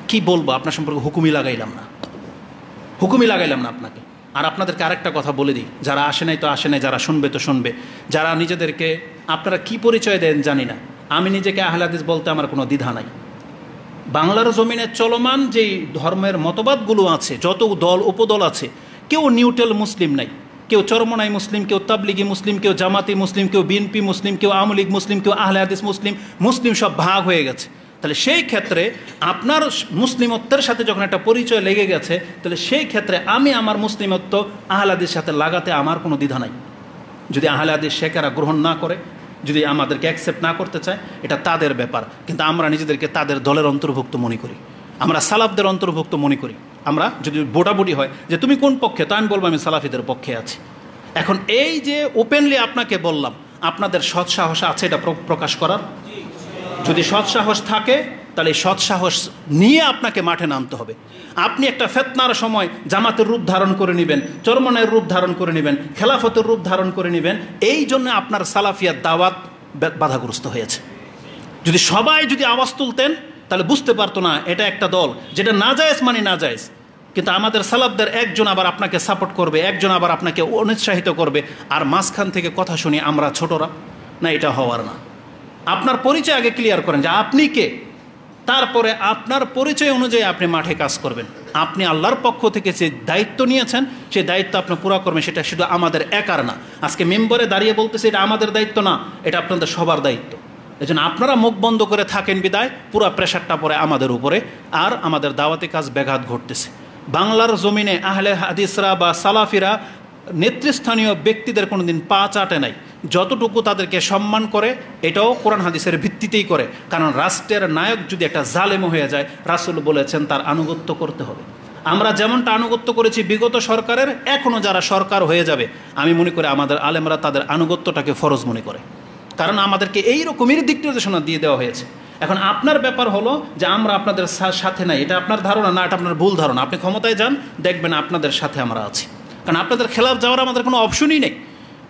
কি বলবো আপনার সম্পর্কে হুকুমই লাগাইলাম না আপনাকে। আর আপনাদেরকে আরেকটা কথা বলে দিই, যারা আসে নাই তো আসে নাই, যারা শুনবে তো শুনবে, যারা নিজেদেরকে আপনারা কি পরিচয় দেন জানি না, আমি নিজেকে আহলে হাদিস বলতে আমার কোনো দ্বিধা নাই। বাংলার জমিনে চলমান যেই ধর্মের মতবাদগুলো আছে, যত দল উপদল আছে, কেউ নিউট্রাল মুসলিম নাই, কেউ চরমনাই মুসলিম, কেউ তাবলিগি মুসলিম, কেউ জামাতি মুসলিম, কেউ বিএনপি মুসলিম, কেউ আওয়ামী লীগ মুসলিম, কেউ আহলে হাদিস মুসলিম সব ভাগ হয়ে গেছে। তাহলে সেই ক্ষেত্রে আপনার মুসলিমত্বের সাথে যখন একটা পরিচয় লেগে গেছে, তাহলে সেই ক্ষেত্রে আমি আমার মুসলিমত্ব আহলে হাদিসের সাথে লাগাতে আমার কোনো দ্বিধা নাই। যদি আহলে হাদিস শেখেরা গ্রহণ না করে, যদি আমাদেরকে অ্যাকসেপ্ট না করতে চায়, এটা তাদের ব্যাপার, কিন্তু আমরা নিজেদেরকে তাদের দলের অন্তর্ভুক্ত মনে করি, আমরা সালাফদের অন্তর্ভুক্ত মনে করি। আমরা যদি বোটাবুটি হয় যে তুমি কোন পক্ষে, তা আমি বলবো আমি সালাফিদের পক্ষে আছি। এখন এই যে ওপেনলি আপনাকে বললাম, আপনাদের সৎসাহস আছে এটা প্রকাশ করার? যদি সৎসাহস থাকে তাহলে সৎসাহস নিয়ে আপনাকে মাঠে নামতে হবে। আপনি একটা ফিতনার সময় জামাতের রূপ ধারণ করে নেবেন, চরমনায়ের রূপ ধারণ করে নেবেন, খেলাফতের রূপ ধারণ করে নেবেন, এই জন্য আপনার সালাফিয়ার দাওয়াত বাধাগ্রস্ত হয়েছে। যদি সবাই আওয়াজ তুলতেন, তাহলে বুঝতে পারতো না এটা একটা দল যেটা নাজায়েজ মানে নাজায়েজ, কিন্তু আমাদের সালাফদের একজন আবার আপনাকে সাপোর্ট করবে, একজন আবার আপনাকে অনুৎসাহিত করবে, আর মাঝখান থেকে কথা শুনি আমরা ছোটরা। না, এটা হওয়ার না। আপনার পরিচয় আগে ক্লিয়ার করেন যে আপনি কে, তারপরে আপনার পরিচয় অনুযায়ী আপনি মাঠে কাজ করবেন। আপনি আল্লাহর পক্ষ থেকে যে দায়িত্ব নিয়েছেন সেই দায়িত্ব আপনি পুরো করবেন, সেটা শুধু আমাদের একার না। আজকে মেম্বারে দাঁড়িয়ে বলতেছে এটা আমাদের দায়িত্ব না, এটা আপনাদের সবার দায়িত্ব। এই জন্য আপনারা মুখ বন্ধ করে থাকেন বিদায় পুরো প্রেশারটা পড়ে আমাদের উপরে, আর আমাদের দাওয়াতি কাজ ব্যাঘাত ঘটতেছে। বাংলার জমিনে আহলে হাদিসরা বা সালাফিরা নেতৃস্থানীয় ব্যক্তিদের কোনোদিন পা চাটে নাই। যতটুকু তাদেরকে সম্মান করে এটাও কোরআন হাদিসের ভিত্তিতেই করে। কারণ রাষ্ট্রের নায়ক যদি একটা জালেম হয়ে যায়, রাসূল বলেছেন তার আনুগত্য করতে হবে। আমরা যেমনটা আনুগত্য করেছি বিগত সরকারের, এখনও যারা সরকার হয়ে যাবে আমি মনে করি আমাদের আলেমরা তাদের আনুগত্যটাকে ফরজ মনে করে, কারণ আমাদেরকে এই রকমের দিক নির্দেশনা দিয়ে দেওয়া হয়েছে। এখন আপনার ব্যাপার হলো যে আমরা আপনাদের সাথে নাই, এটা আপনার ধারণা না, এটা আপনার ভুল ধারণা। আপনি ক্ষমতায় যান, দেখবেন আপনাদের সাথে আমরা আছি, কারণ আপনাদের খেলাফ যাওয়ার আমাদের কোনো অপশনই নেই।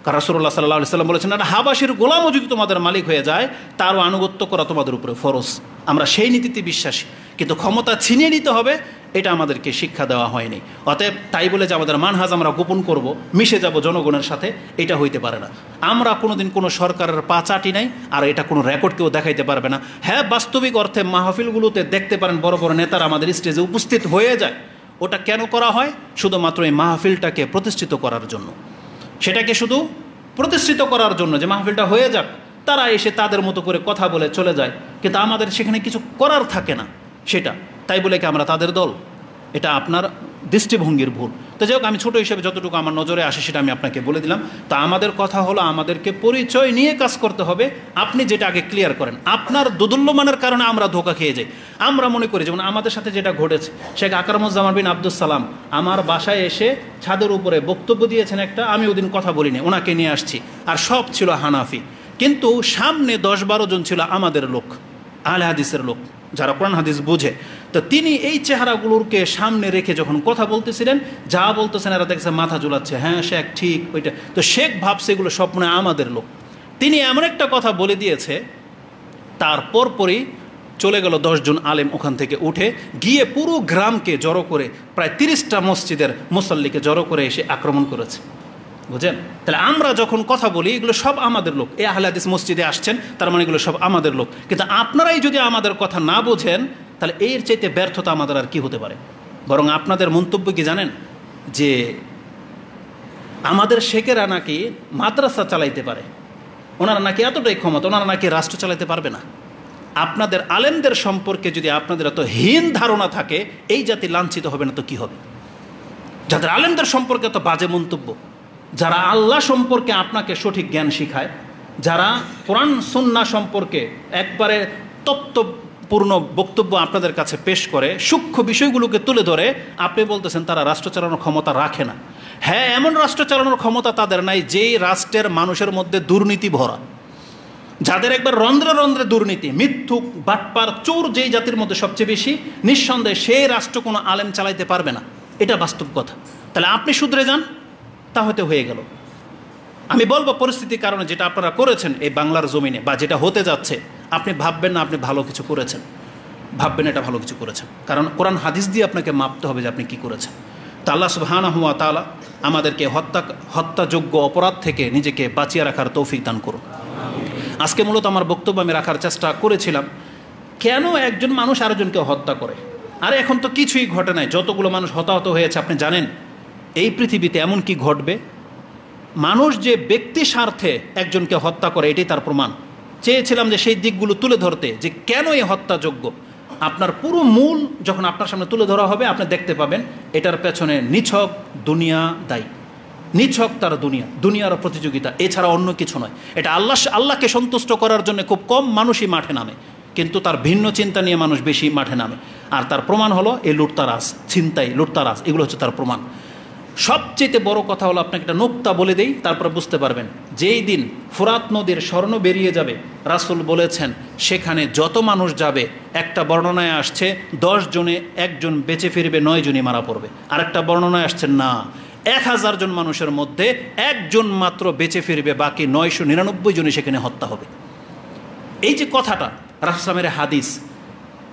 কারণ রাসূলুল্লাহ সাল্লাল্লাহু আলাইহি ওয়াসাল্লাম বলেছেন, একটা হাবাসীর গোলামও যদি তোমাদের মালিক হয়ে যায় তারও আনুগত্য করা তোমাদের উপরে ফরজ। আমরা সেই নীতিতে বিশ্বাসী, কিন্তু ক্ষমতা ছিনিয়ে নিতে হবে এটা আমাদেরকে শিক্ষা দেওয়া হয়নি। অতএব তাই বলে যে আমাদের মানহাজ আমরা গোপন করব, মিশে যাব জনগণের সাথে, এটা হইতে পারে না। আমরা কোনোদিন কোনো সরকারের পা চাটি নাই, আর এটা কোনো রেকর্ড কেউ দেখাইতে পারবে না। হ্যাঁ, বাস্তবিক অর্থে মাহফিলগুলোতে দেখতে পারেন বড় বড় নেতারা আমাদের স্টেজে উপস্থিত হয়ে যায়। ওটা কেন করা হয়? শুধুমাত্র এই মাহফিলটাকে প্রতিষ্ঠিত করার জন্য। সেটাকে শুধু প্রতিষ্ঠিত করার জন্য যে মাহফিলটা হয়ে যাক, তারা এসে তাদের মতো করে কথা বলে চলে যায়, কিন্তু আমাদের সেখানে কিছু করার থাকে না সেটা। তাই বলে কি আমরা তাদের দল? এটা আপনার দৃষ্টিভঙ্গির ভুল। তো যাই হোক, আমি ছোটো হিসেবে যতটুকু আমার নজরে আসে সেটা আমি আপনাকে বলে দিলাম। তা আমাদের কথা হলো আমাদেরকে পরিচয় নিয়ে কাজ করতে হবে। আপনি যেটা আগে ক্লিয়ার করেন। আপনার দোদুল্যমানের কারণে আমরা ধোঁকা খেয়ে যাই। আমরা মনে করি যেমন আমাদের সাথে যেটা ঘটেছে, শেখ আকরামুজ্জামান বিন আব্দুস সালাম আমার বাসায় এসে ছাদের উপরে বক্তব্য দিয়েছেন একটা, আমি ওদিন কথা বলিনি, ওনাকে নিয়ে আসছি, আর সব ছিল হানাফি, কিন্তু সামনে 10-12 জন ছিল আমাদের লোক, আহলে হাদিসের লোক, যারা কোরআন হাদিস বুঝে। তো তিনি এই চেহারাগুলোকে সামনে রেখে যখন কথা বলতেছিলেন, যা বলতেছেন এরা দেখছে মাথা ঝুলাচ্ছে, হ্যাঁ শেখ ঠিক ওইটা। তো শেখ ভাবছে এগুলো সব মনে আমাদের লোক। তিনি এমন একটা কথা বলে দিয়েছে, তারপর পরই চলে গেল 10 জন আলেম ওখান থেকে উঠে গিয়ে পুরো গ্রামকে জড়ো করে, প্রায় 30টা মসজিদের মুসল্লিকে জড়ো করে এসে আক্রমণ করেছে। বুঝেন? তাহলে আমরা যখন কথা বলি এগুলো সব আমাদের লোক। এই আহলে হাদিস মসজিদে আসছেন, তার মানে এগুলো সব আমাদের লোক। কিন্তু আপনারাই যদি আমাদের কথা না বোঝেন, তাহলে এর চাইতে ব্যর্থতা আমাদের আর কি হতে পারে? বরং আপনাদের মন্তব্য কি জানেন, যে আমাদের শেখেরা নাকি মাদ্রাসা চালাইতে পারে, ওনারা নাকি এতটাই ক্ষমতা, ওনারা নাকি রাষ্ট্র চালাইতে পারবে না। আপনাদের আলেমদের সম্পর্কে যদি আপনাদের এত হীন ধারণা থাকে, এই জাতি লাঞ্ছিত হবে না তো কি হবে? যাদের আলেমদের সম্পর্কে এত বাজে মন্তব্য, যারা আল্লাহ সম্পর্কে আপনাকে সঠিক জ্ঞান শিখায়, যারা কোরআন সুন্নাহ সম্পর্কে একবারে তত্ত্বপূর্ণ বক্তব্য আপনাদের কাছে পেশ করে, সূক্ষ্ম বিষয়গুলোকে তুলে ধরে, আপনি বলতেছেন তারা রাষ্ট্র চালানোর ক্ষমতা রাখে না। হ্যাঁ, এমন রাষ্ট্র চালানোর ক্ষমতা তাদের নাই যেই রাষ্ট্রের মানুষের মধ্যে দুর্নীতি ভরা, যাদের একবার রন্ধ্রে রন্ধ্রে দুর্নীতি, মিথ্যুক, বাটপার, চোর যেই জাতির মধ্যে সবচেয়ে বেশি, নিঃসন্দেহে সেই রাষ্ট্র কোনো আলেম চালাইতে পারবে না। এটা বাস্তব কথা। তাহলে আপনি শুধরে যান, তা হতে হয়ে গেল। আমি বলবো পরিস্থিতির কারণে যেটা আপনারা করেছেন এই বাংলার জমিনে, বা যেটা হতে যাচ্ছে, আপনি ভাববেন না আপনি ভালো কিছু করেছেন, ভাববেন এটা ভালো কিছু করেছেন, কারণ কোরআন হাদিস দিয়ে আপনাকে মাপতে হবে যে আপনি কি করেছেন। তা আল্লাহ সুবহানাহু ওয়া তাআলা আমাদেরকে হত্যাযোগ্য অপরাধ থেকে নিজেকে বাঁচিয়ে রাখার তৌফিক দান করুন। আজকে মূলত আমার বক্তব্য আমি রাখার চেষ্টা করেছিলাম, কেন একজন মানুষ আরেকজনকে হত্যা করে। আর এখন তো কিছুই ঘটে নাই, যতগুলো মানুষ হতাহত হয়েছে আপনি জানেন। এই পৃথিবীতে এমন কি ঘটবে, মানুষ যে ব্যক্তি স্বার্থে একজনকে হত্যা করে, এটাই তার প্রমাণ। চেয়েছিলাম যে সেই দিকগুলো তুলে ধরতে, যে কেন এই হত্যাযোগ্য। আপনার পুরো মূল যখন আপনার সামনে তুলে ধরা হবে, আপনি দেখতে পাবেন এটার পেছনে নিছক দুনিয়া দায়ী। নিছক তার দুনিয়ার প্রতিযোগিতা, এছাড়া অন্য কিছু নয়। এটা আল্লাহকে সন্তুষ্ট করার জন্য খুব কম মানুষই মাঠে নামে, কিন্তু তার ভিন্ন চিন্তা নিয়ে মানুষ বেশি মাঠে নামে। আর তার প্রমাণ হলো এই লুটতারাজ, ছিনতাই, লুটতারাজ, এগুলো হচ্ছে তার প্রমাণ। সবচেয়ে বড় কথা হলো, আপনাকে একটা নোক্তা বলে দেই, তারপরে বুঝতে পারবেন। যেই দিন ফোরাত নদীর স্বর্ণ বেরিয়ে যাবে, রাসূল বলেছেন সেখানে যত মানুষ যাবে, একটা বর্ণনায় আসছে 10 জনে 1 জন বেঁচে ফিরবে, 9 জনই মারা পড়বে। আরেকটা বর্ণনায় আসছে না, 1000 জন মানুষের মধ্যে 1 জন মাত্র বেঁচে ফিরবে, বাকি 999 জনই সেখানে হত্যা হবে। এই যে কথাটা রাসূলের হাদিস,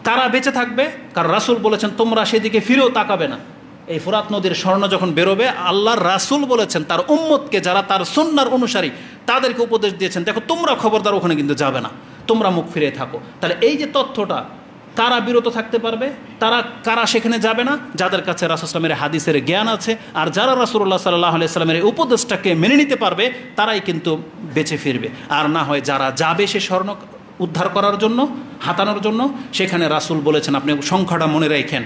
তারা বেঁচে থাকবে কারণ রাসূল বলেছেন তোমরা সেদিকে ফিরেও তাকাবে না। এই ফুরাত নদীর স্বর্ণ যখন বেরোবে, আল্লাহর রাসূল বলেছেন তার উম্মতকে, যারা তার সুন্নাহর অনুসারী তাদেরকে উপদেশ দিয়েছেন, দেখো তোমরা খবরদার ওখানে কিন্তু যাবে না, তোমরা মুখ ফিরে থাকো। তাহলে এই যে তথ্যটা, কারা বিরত থাকতে পারবে, কারা সেখানে যাবে না? যাদের কাছে রাসূল সাল্লাল্লাহু হাদিসের জ্ঞান আছে, আর যারা রাসূলুল্লাহ সাল্লাল্লাহু আলাইহি সাল্লামের এই উপদেশটাকে মেনে নিতে পারবে, তারাই কিন্তু বেঁচে ফিরবে। আর না হয় যারা যাবে সে স্বর্ণ উদ্ধার করার জন্য, হাতানোর জন্য, সেখানে রাসূল বলেছেন, আপনি সংখ্যাটা মনে রাখেন,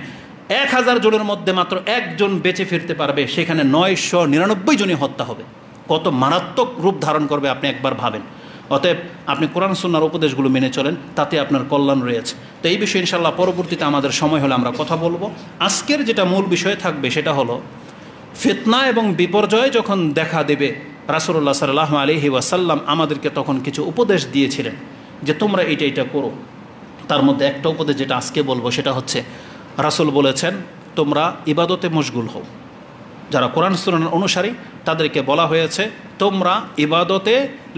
1000 জনের মধ্যে মাত্র একজন বেঁচে ফিরতে পারবে, সেখানে 999 জনই হত্যা হবে। কত মারাত্মক রূপ ধারণ করবে আপনি একবার ভাবেন। অতএব আপনি কোরআন সুন্নাহর উপদেশগুলো মেনে চলেন, তাতে আপনার কল্যাণ রয়েছে। তো এই বিষয়ে ইনশাআল্লাহ পরবর্তীতে আমাদের সময় হলে আমরা কথা বলবো। আজকের যেটা মূল বিষয় থাকবে সেটা হলো ফিতনা এবং বিপর্যয় যখন দেখা দেবে, রাসূলুল্লাহ সাল্লাল্লাহু আলাইহি ওয়াসাল্লাম আমাদেরকে তখন কিছু উপদেশ দিয়েছিলেন যে তোমরা এটা করো। তার মধ্যে একটা উপদেশ যেটা আজকে বলবো সেটা হচ্ছে, রাসূল বলেছেন তোমরা ইবাদতে মশগুল হও। যারা কোরআন সুন্নাহর অনুসারী তাদেরকে বলা হয়েছে তোমরা ইবাদতে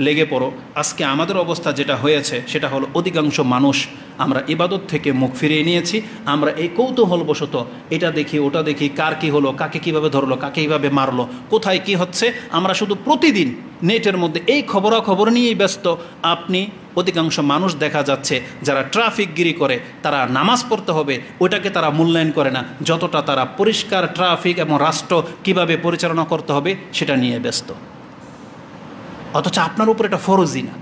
লেগে পড়ো। আজকে আমাদের অবস্থা যেটা হয়েছে সেটা হলো অধিকাংশ মানুষ আমরা ইবাদত থেকে মুখ ফিরিয়ে নিয়েছি। আমরা এই কৌতূহলবশত এটা দেখি ওটা দেখি, কার কী হলো, কাকে কীভাবে ধরলো, কাকে কীভাবে মারলো, কোথায় কি হচ্ছে, আমরা শুধু প্রতিদিন নেটের মধ্যে এই খবরাখবর নিয়েই ব্যস্ত। আপনি অধিকাংশ মানুষ দেখা যাচ্ছে যারা ট্রাফিকগিরি করে, তারা নামাজ পড়তে হবে ওইটাকে তারা মূল্যায়ন করে না, যতটা তারা পরিষ্কার ট্রাফিক এবং রাষ্ট্র কিভাবে পরিচালনা করতে হবে সেটা নিয়ে ব্যস্ত। অথচ আপনার উপর এটা ফরজই না,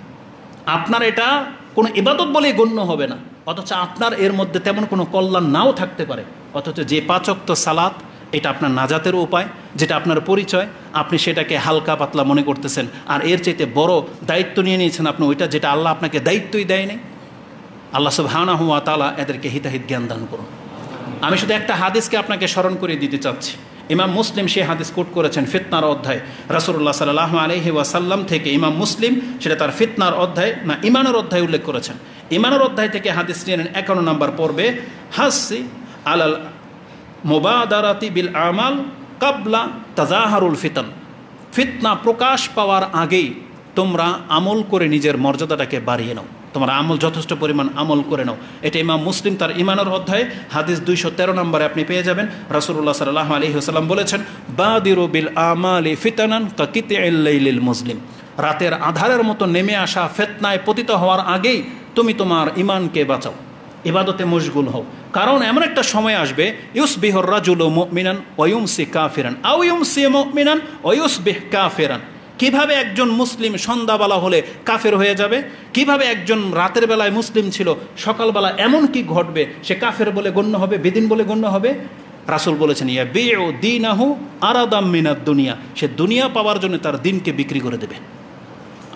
আপনার এটা কোনো ইবাদত বলেই গণ্য হবে না, অথচ আপনার এর মধ্যে তেমন কোনো কল্যাণ নাও থাকতে পারে। অথচ যে 5 ওয়াক্ত সালাত, এটা আপনার নাজাতের উপায়, যেটা আপনার পরিচয়, আপনি সেটাকে হালকা পাতলা মনে করতেছেন। আর এর চাইতে বড় দায়িত্ব নিয়ে নিয়েছেন আপনি ওইটা, যেটা আল্লাহ আপনাকে দায়িত্বই দেয়নি। আল্লাহ সুবহানাহু ওয়া তাআলা এদেরকে হিতাহিত জ্ঞান দান করুন। আমি শুধু একটা হাদিসকে আপনাকে স্মরণ করে দিতে চাচ্ছি। ইমাম মুসলিম সেই হাদিস কোট করেছেন ফিতনার অধ্যায়, রাসূলুল্লাহ সাল্লাল্লাহু আলাইহি ওয়াসাল্লাম থেকে। ইমাম মুসলিম সেটা তার ফিতনার অধ্যায় না ইমানের অধ্যায় উল্লেখ করেছেন। ইমানের অধ্যায় থেকে হাদিস নিয়ে নেন 51 নম্বর পর্বে, হাসি আলাল মুবাদারাতি বিল আমাল কাবলা তাজাহারুল ফিতন। ফিতনা প্রকাশ পাওয়ার আগেই তোমরা আমল করে নিজের মর্যাদাটাকে বাড়িয়ে নাও, তোমরা আমল যথেষ্ট পরিমাণ আমল করে নাও। এটা ইমাম মুসলিম তার ইমানের অধ্যায়ে হাদিস 213 নম্বরে আপনি পেয়ে যাবেন। রাসূলুল্লাহ সাল্লাল্লাহু আলাইহি ওয়াসাল্লাম বলেছেন, বাদিরু বিল আমালি ফিতানান কাকিতিল লাইলিল মুসলিম। রাতের আধারের মতো নেমে আসা ফিতনায় পতিত হওয়ার আগেই তুমি তোমার ঈমানকে বাঁচাও, ইবাদতে মশগুল হও। কারণ এমন একটা সময় আসবে, ইউসবিহুর রাজুলু মুমিনান ওয়া ইউমসি কাফিরান আও ইউমসি মুমিনান ওয়া ইউসবিহ কাফিরান। কিভাবে একজন মুসলিম সন্ধ্যাবেলা হলে কাফের হয়ে যাবে, কিভাবে একজন রাতের বেলায় মুসলিম ছিল সকালবেলা এমন কি ঘটবে সে কাফের বলে গণ্য হবে, বেদিন বলে গণ্য হবে। রাসূল বলেছেন, ইয়া বিউ দীনাহু আরাদাম মিনাদ দুনিয়া। সে দুনিয়া পাওয়ার জন্য তার দিনকে বিক্রি করে দেবে।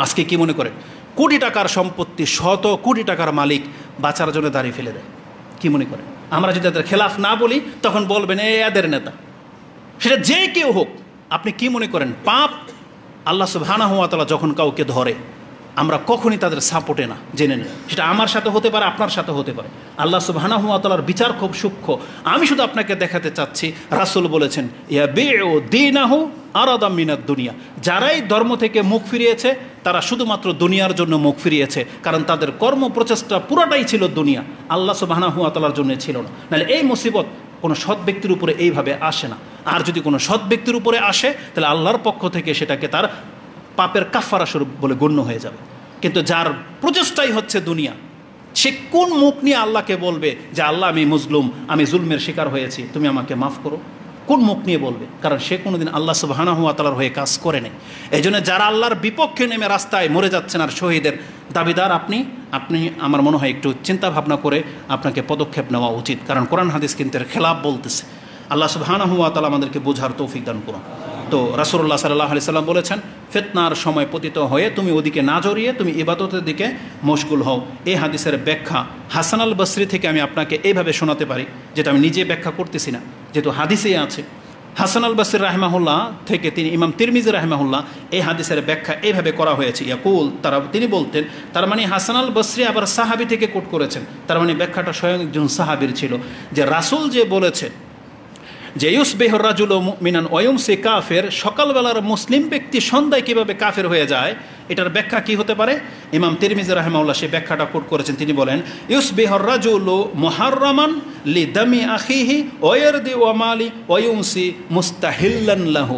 আজকে কি মনে করেন, কোটি টাকার সম্পত্তি, শত কোটি টাকার মালিক বাঁচার জন্য দাঁড়িয়ে ফেলে দেয়। কি মনে করেন, আমরা যদি তাদের খেলাফ না বলি তখন বলবেন এদের নেতা, সেটা যে কেউ হোক। আপনি কি মনে করেন, পাপ আল্লাহ সুবহানাহু ওয়া তাআলা যখন কাউকে ধরে আমরা কখনই তাদের সাপোর্টে না, জেনে নেন। সেটা আমার সাথে হতে পারে, আপনার সাথে হতে পারে। আল্লাহ সুবহানাহু ওয়া তাআলার বিচার খুব সূক্ষ্ম। আমি শুধু আপনাকে দেখাতে চাচ্ছি, রাসূল বলেছেন, ইয়া বিউ দীনাহু আরাদাম মিনাদ দুনিয়া। যারাই ধর্ম থেকে মুখ ফিরিয়েছে তারা শুধুমাত্র দুনিয়ার জন্য মুখ ফিরিয়েছে, কারণ তাদের কর্ম প্রচেষ্টা পুরোটাই ছিল দুনিয়া, আল্লাহ সুবহানাহু ওয়া তাআলার জন্য ছিল না। নাহলে এই মুসিবত কোনো সৎ ব্যক্তির উপরে এইভাবে আসে না। আর যদি কোনো সৎ ব্যক্তির উপরে আসে তাহলে আল্লাহর পক্ষ থেকে সেটাকে তার পাপের কাফারা স্বরূপ বলে গণ্য হয়ে যাবে। কিন্তু যার প্রচেষ্টাই হচ্ছে দুনিয়া, সে কোন মুখ নিয়ে আল্লাহকে বলবে যে আল্লাহ আমি মজলুম, আমি জুলমের শিকার হয়েছি, তুমি আমাকে মাফ করো? কোন মুখ নিয়ে বলবে? কারণ সে কোনোদিন আল্লাহ সুবহানাহু ওয়া তাআলার হয়ে কাজ করে নেই। এই জন্য যারা আল্লাহর বিপক্ষে নেমে রাস্তায় মরে যাচ্ছেন আর শহীদের দাবিদার আপনি আমার মনে হয় একটু চিন্তা ভাবনা করে আপনাকে পদক্ষেপ নেওয়া উচিত। কারণ কোরআন হাদিস কিন্তু এর খেলাফ বলতেছে। আল্লাহ সুবহানাহু ওয়া তাআলা আমাদেরকে বোঝার তৌফিক দান করুন। তো রাসূলুল্লাহ সাল্লাল্লাহু আলাইহি সাল্লাম বলেছেন, ফিতনার সময় পতিত হয়ে তুমি ওদিকে না জড়িয়ে তুমি ইবাদতের দিকে মশগুল হও। এই হাদিসের ব্যাখ্যা হাসান আল বসরি থেকে আমি আপনাকে এইভাবে শোনাতে পারি, যেটা আমি নিজে ব্যাখ্যা করতেছি না, যেহেতু হাদিসেই আছে। হাসান আল বসরি রাহিমাহুল্লাহ থেকে তিনি ইমাম তিরমিজি রাহিমাহুল্লাহ এই হাদিসের ব্যাখ্যা এইভাবে করা হয়েছে। ইয়াকুল, তিনি বলতেন, তার মানে হাসান আল বসরি আবার সাহাবী থেকে কোট করেছেন, তার মানে ব্যাখ্যাটা স্বয়ং একজন সাহাবীর ছিল, যে রাসূল যে বলেছে যে ইউসবিহুর রাজুলু মুমিনান ওয়া ইউমসি কাফের, সকালবেলার মুসলিম ব্যক্তি সন্ধ্যায় কিভাবে কাফের হয়ে যায়, এটার ব্যাখ্যা কি হতে পারে? ইমাম তিরমিজি রাহিমাহুল্লাহ সেই ব্যাখ্যাটা কোট করেছেন। তিনি বলেন, ইউসবিহুর রাজুলু মুহাররামান লিদামি আখিহি ওয়া ইয়ারদি ওয়া মালি ওয়া ইউমসি মুস্তাহিল্লান লাহু।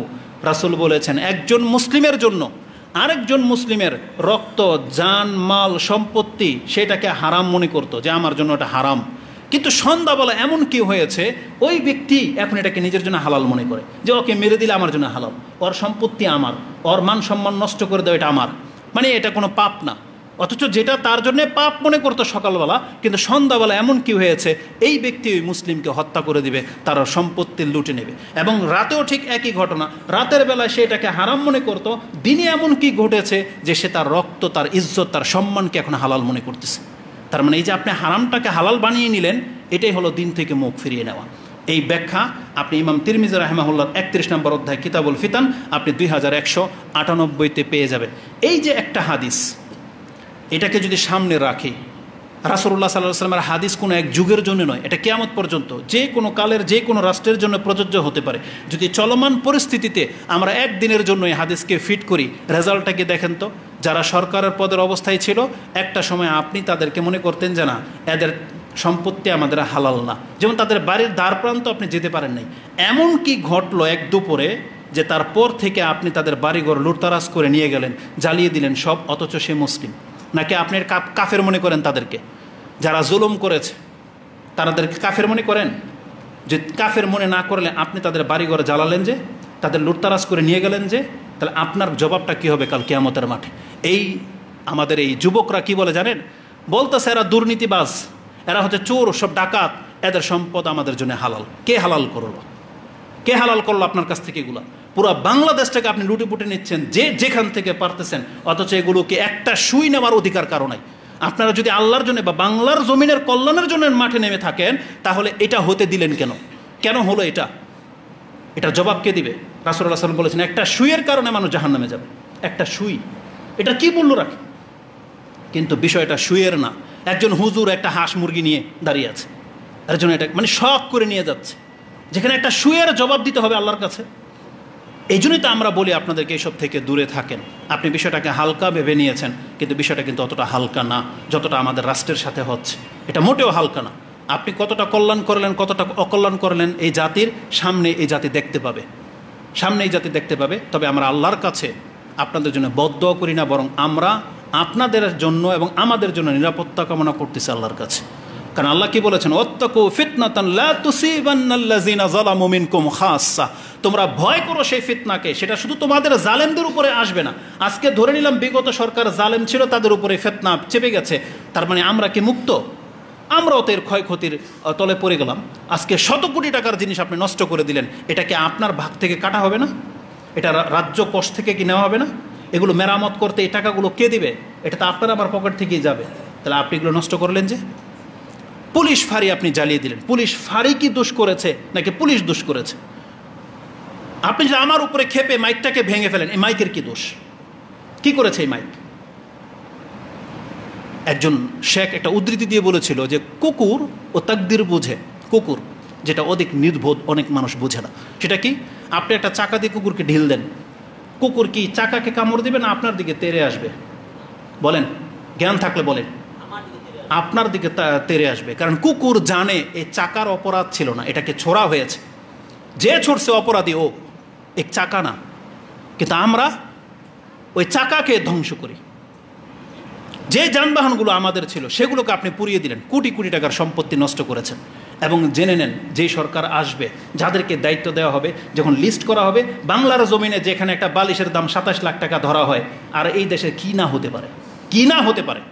রাসূল বলেছেন, একজন মুসলিমের জন্য আরেকজন মুসলিমের রক্ত, জান, মাল, সম্পত্তি সেটাকে হারাম মনে করতো, যে আমার জন্য এটা হারাম। কিন্তু সন্ধ্যাবেলা এমন কি হয়েছে, ওই ব্যক্তি এখন এটাকে নিজের জন্য হালাল মনে করে, যে ওকে মেরে দিলে আমার জন্য হালাল, ওর সম্পত্তি আমার, ওর মান সম্মান নষ্ট করে দেওয়া এটা আমার, মানে এটা কোনো পাপ না। অথচ যেটা তার জন্য পাপ মনে করতো সকালবেলা, কিন্তু সন্ধ্যাবেলা এমন কি হয়েছে, এই ব্যক্তি ওই মুসলিমকে হত্যা করে দিবে, তার সম্পত্তি লুটে নেবে। এবং রাতেও ঠিক একই ঘটনা, রাতের বেলায় সে এটাকে হারাম মনে করতো, দিনে এমন কি ঘটেছে যে সে তার রক্ত, তার ইজ্জত, তার সম্মানকে এখন হালাল মনে করতেছে। তার মানে এই যে আপনি হারামটাকে হালাল বানিয়ে নিলেন, এটাই হলো দিন থেকে মুখ ফিরিয়ে নেওয়া। এই ব্যাখ্যা আপনি ইমাম তিরমিজি রাহিমাহুল্লাহর 31 নম্বর অধ্যায় কিতাবুল ফিতান আপনি 2198-তে পেয়ে যাবেন। এই যে একটা হাদিস, এটাকে যদি সামনে রাখি, রাসূলুল্লাহ সাল্লাল্লাহু আলাইহি ওয়াসাল্লামের হাদিস কোনো এক যুগের জন্য নয়, এটা কিয়ামত পর্যন্ত যে কোনো কালের যে কোনো রাষ্ট্রের জন্য প্রযোজ্য হতে পারে। যদি চলমান পরিস্থিতিতে আমরা একদিনের জন্য এই হাদিসকে ফিট করি, রেজাল্টটাকে দেখেন তো। যারা সরকারের পদের অবস্থায় ছিল, একটা সময় আপনি তাদেরকে মনে করতেন যে না, এদের সম্পত্তি আমাদের হালাল না, যেমন তাদের বাড়ির দ্বার প্রান্ত আপনি যেতে পারেন নাই। এমন কি ঘটলো এক দুপুরে যে তারপর থেকে আপনি তাদের বাড়িঘর লুটতারাজ করে নিয়ে গেলেন, জ্বালিয়ে দিলেন সব, অথচ সে মুসলিম। নাকি আপনি কাফের মনে করেন তাদেরকে? যারা জুলুম করেছে তাদেরকে কাফের মনে করেন? যে কাফের মনে না করলে আপনি তাদের বাড়িঘর জ্বালালেন, যে তাদের লুটতারাজ করে নিয়ে গেলেন, যে তাহলে আপনার জবাবটা কী হবে কাল কিয়ামতের মাঠে? এই আমাদের এই যুবকরা কি বলে জানেন? বলতেছে এরা দুর্নীতিবাজ, এরা হচ্ছে চোর, সব ডাকাত, এদের সম্পদ আমাদের জন্য হালাল। কে হালাল করলো? কে হালাল করলো আপনার কাছ থেকে এগুলো? পুরো বাংলাদেশটাকে আপনি লুটে পুটে নিচ্ছেন যে যেখান থেকে পারতেছেন, অথচ এগুলোকে একটা সুই নেওয়ার অধিকার কারো নাই। আপনারা যদি আল্লাহর জন্য বা বাংলার জমিনের কল্যাণের জন্য মাঠে নেমে থাকেন, তাহলে এটা হতে দিলেন কেন? কেন হলো এটা? এটার জবাব কে দিবে? রাসূলুল্লাহ সাল্লাল্লাহু আলাইহি ওয়াসাল্লাম বলেছেন, একটা সুইয়ের কারণে মানুষ জাহান্নামে যাবে। একটা সুই, এটা কি মূল্য রাখে? কিন্তু বিষয়টা সুইয়ের না। একজন হুজুর একটা হাঁস মুরগি নিয়ে দাঁড়িয়ে আছে, এর জন্য এটা মানে শখ করে নিয়ে যাচ্ছে, যেখানে একটা সুইয়ের জবাব দিতে হবে আল্লাহর কাছে। এই জন্যই তো আমরা বলি আপনাদেরকে এইসব থেকে দূরে থাকেন। আপনি বিষয়টাকে হালকা ভেবে নিয়েছেন, কিন্তু বিষয়টা কিন্তু অতটা হালকা না যতটা আমাদের রাষ্ট্রের সাথে হচ্ছে। এটা মোটেও হালকা না। আপনি কতটা কল্যাণ করলেন, কতটা অকল্যাণ করলেন, এই জাতির সামনে এই জাতি দেখতে পাবে, সামনে এই জাতি দেখতে পাবে। তবে আমরা আল্লাহর কাছে আপনাদের জন্য বদদোয়া করি না, বরং আমরা আপনাদের জন্য এবং আমাদের জন্য নিরাপত্তা কামনা করতেছি আল্লাহর কাছে। কারণ আল্লাহ কি বলেছেন, ওয়াত্তাকু ফিতনাতান লা তুসিবান্নাল্লাযিনা যালামু মিনকুম খাসসা, তোমরা ভয় করো সেই ফিতনাকে, সেটা শুধু তোমাদের জালেমদের উপরে আসবে না। আজকে ধরে নিলাম বিগত সরকার জালেম ছিল, তাদের উপরে ফিতনা চেপে গেছে, তার মানে আমরা কি মুক্ত? আমরাও তো এর ক্ষয়ক্ষতির তলে পড়ে গেলাম। আজকে শত কোটি টাকার জিনিস আপনি নষ্ট করে দিলেন, এটাকে আপনার ভাগ থেকে কাটা হবে না? এটা রাজ্য কোষ থেকে কি নেওয়া হবে না? এগুলো মেরামত করতে এই টাকাগুলো কে দিবে? এটা তো আপনার আমার পকেট থেকেই যাবে। তাহলে আপনি এগুলো নষ্ট করলেন যে। পুলিশ ফাঁড়ি আপনি জ্বালিয়ে দিলেন, পুলিশ ফাঁড়ি কি দোষ করেছে নাকি পুলিশ দোষ করেছে? আপনি যদি আমার উপরে খেপে মাইকটাকে ভেঙে ফেলেন, এই মাইকের কি দোষ? কি করেছে এই মাইক? একজন শেখ একটা উদ্ধৃতি দিয়ে বলেছিল যে কুকুর ও তাকদির বুঝে, কুকুর যেটা অধিক নির্বোধ, অনেক মানুষ বুঝে না। সেটা কি? আপনি একটা চাকা দিয়ে কুকুরকে ঢিল দেন, কুকুর কি চাকাকে কামড় দিবে না আপনার দিকে তেড়ে আসবে? বলেন, জ্ঞান থাকলে বলেন। আপনার দিকে তেড়ে আসবে, কারণ কুকুর জানে এই চাকার অপরাধ ছিল না, এটাকে ছোড়া হয়েছে, যে ছড়ছে অপরাধী ও, এক চাকা না। কিন্তু আমরা ওই চাকাকে ধ্বংস করি। যে যানবাহনগুলো আমাদের ছিল সেগুলোকে আপনি পুড়িয়ে দিলেন, কোটি কোটি টাকার সম্পত্তি নষ্ট করেছেন। এবং জেনে নেন, যেই সরকার আসবে, যাদেরকে দায়িত্ব দেওয়া হবে, যখন লিস্ট করা হবে, বাংলার জমিনে যেখানে একটা বালিশের দাম 27 লাখ টাকা ধরা হয়, আর এই দেশে কি না হতে পারে, কি না হতে পারে।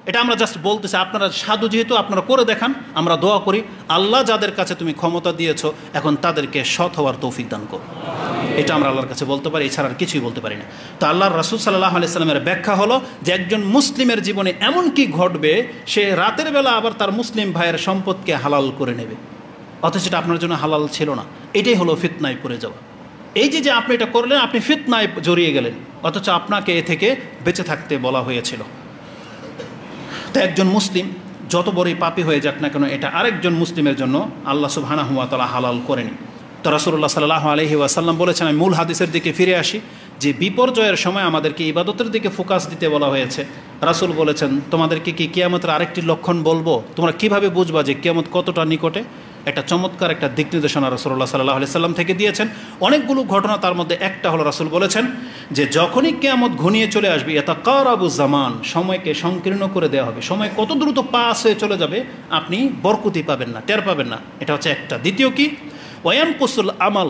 এটা আমরা জাস্ট বলতেছি, আপনারা সাধু যেহেতু আপনারা করে দেখান, আমরা দোয়া করি আল্লাহ যাদের কাছে তুমি ক্ষমতা দিয়েছো এখন তাদেরকে সৎ হওয়ার তৌফিক দান করো। এটা আমরা আল্লাহর কাছে বলতে পারি, এছাড়া আর কিছুই বলতে পারি না। তো আল্লাহর রাসূল সাল্লাল্লাহু আলাইহি সাল্লামের ব্যাখ্যা হলো যে একজন মুসলিমের জীবনে এমন কি ঘটবে, সে রাতের বেলা আবার তার মুসলিম ভাইয়ের সম্পদকে হালাল করে নেবে, অথচ এটা আপনার জন্য হালাল ছিল না। এটাই হলো ফিতনায় পড়ে যাওয়া। এই যে আপনি এটা করলেন, আপনি ফিতনায় জড়িয়ে গেলেন, অথচ আপনাকে এ থেকে বেঁচে থাকতে বলা হয়েছিল। তো একজন মুসলিম যত বড়ই পাপী হয়ে যাক না কেন, এটা আরেকজন মুসলিমের জন্য আল্লাহ সুবহানাহু ওয়া তাআলা হালাল করেনি। তো রাসূলুল্লাহ সাল্লাল্লাহু আলাইহি ওয়াসাল্লাম বলেছেন, আমি মূল হাদিসের দিকে ফিরে আসি, যে বিপর্যয়ের সময় আমাদেরকে ইবাদতের দিকে ফোকাস দিতে বলা হয়েছে। রাসূল বলেছেন, তোমাদেরকে কি কিয়ামতের আরেকটি লক্ষণ বলবো? তোমরা কিভাবে বুঝবা যে কিয়ামত কতটা নিকটে? একটা চমৎকার একটা দিক নির্দেশনা রাসূলুল্লাহ সাল্লাল্লাহু আলাইহি সাল্লাম থেকে দিয়েছেন। অনেকগুলো ঘটনা, তার মধ্যে একটা হলো রাসূল বলেছেন যে যখনই কিয়ামত ঘনিয়ে চলে আসবে, ইয়াতাকারাবু জামান, সময়কে সংকীর্ণ করে দেওয়া হবে। সময় কত দ্রুত পাস হয়ে চলে যাবে, আপনি বরকতি পাবেন না, টের পাবেন না। এটা হচ্ছে একটা। দ্বিতীয় কি? ওয়ায়ানকুসুল আমাল,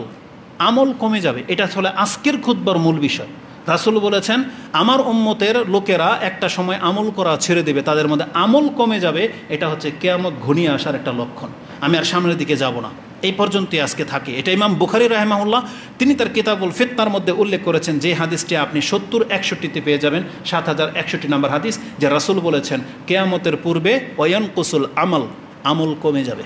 আমল কমে যাবে। এটা হলো আজকের খুতবার মূল বিষয়। রাসূল বলেছেন, আমার উম্মতের লোকেরা একটা সময় আমল করা ছেড়ে দেবে, তাদের মধ্যে আমল কমে যাবে। এটা হচ্ছে কিয়ামত ঘনিয়ে আসার একটা লক্ষণ। আমি আর সামনের দিকে যাব না, এই পর্যন্তই আজকে থাকে। এটা ইমাম বুখারী রাহিমাহুল্লাহ তিনি তার কিতাবুল ফিতনার মধ্যে উল্লেখ করেছেন, যে হাদিসটি আপনি 70-61তে পেয়ে যাবেন, 7061 নম্বর হাদিস, যে রাসূল বলেছেন কিয়ামতের পূর্বে ওয়ায়ানকুসুল আমাল, আমল কমে যাবে।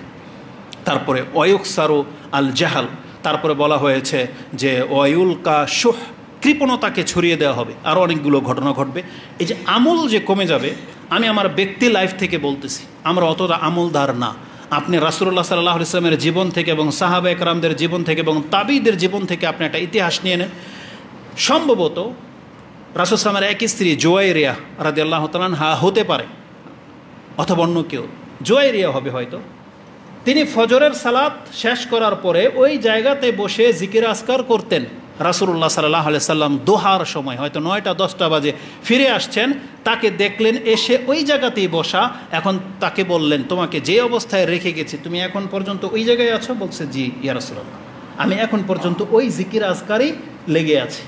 তারপরে ওয়ুকসারু আল জাহাল, তারপরে বলা হয়েছে যে ওয়ুলকা শুহ, কৃপণতাকে ছড়িয়ে দেওয়া হবে। আরও অনেকগুলো ঘটনা ঘটবে। এই যে আমল যে কমে যাবে, আমি আমার ব্যক্তি লাইফ থেকে বলতেছি, আমরা অতটা আমলদার না। আপনি রাসূলুল্লাহ সাল্লাল্লাহু আলাইহি ওয়াসাল্লামের জীবন থেকে এবং সাহাবা একরামদের জীবন থেকে এবং তাবিদের জীবন থেকে আপনি একটা ইতিহাস নিয়ে নেন। সম্ভবত রাসূল সাল্লামের এক স্ত্রী জুয়াইরিয়া রাদিয়াল্লাহু তাআলা আনহা হতে পারে, অথবা অন্য কেউ, জুয়াইরিয়া হবে হয়তো। তিনি ফজরের সালাত শেষ করার পরে ওই জায়গাতে বসে জিকির আজকার করতেন। রাসূলুল্লাহ সাল্লাল্লাহু আলাইহি সাল্লাম দোহার সময়, হয়তো 9টা-10টা বাজে ফিরে আসছেন, তাকে দেখলেন এসে ওই জায়গাতেই বসা। এখন তাকে বললেন, তোমাকে যে অবস্থায় রেখে গেছি তুমি এখন পর্যন্ত ওই জায়গায় আছো? বলছে, জি ইয়া রাসূলুল্লাহ, আমি এখন পর্যন্ত ওই জিকির আজকারেই লেগে আছি।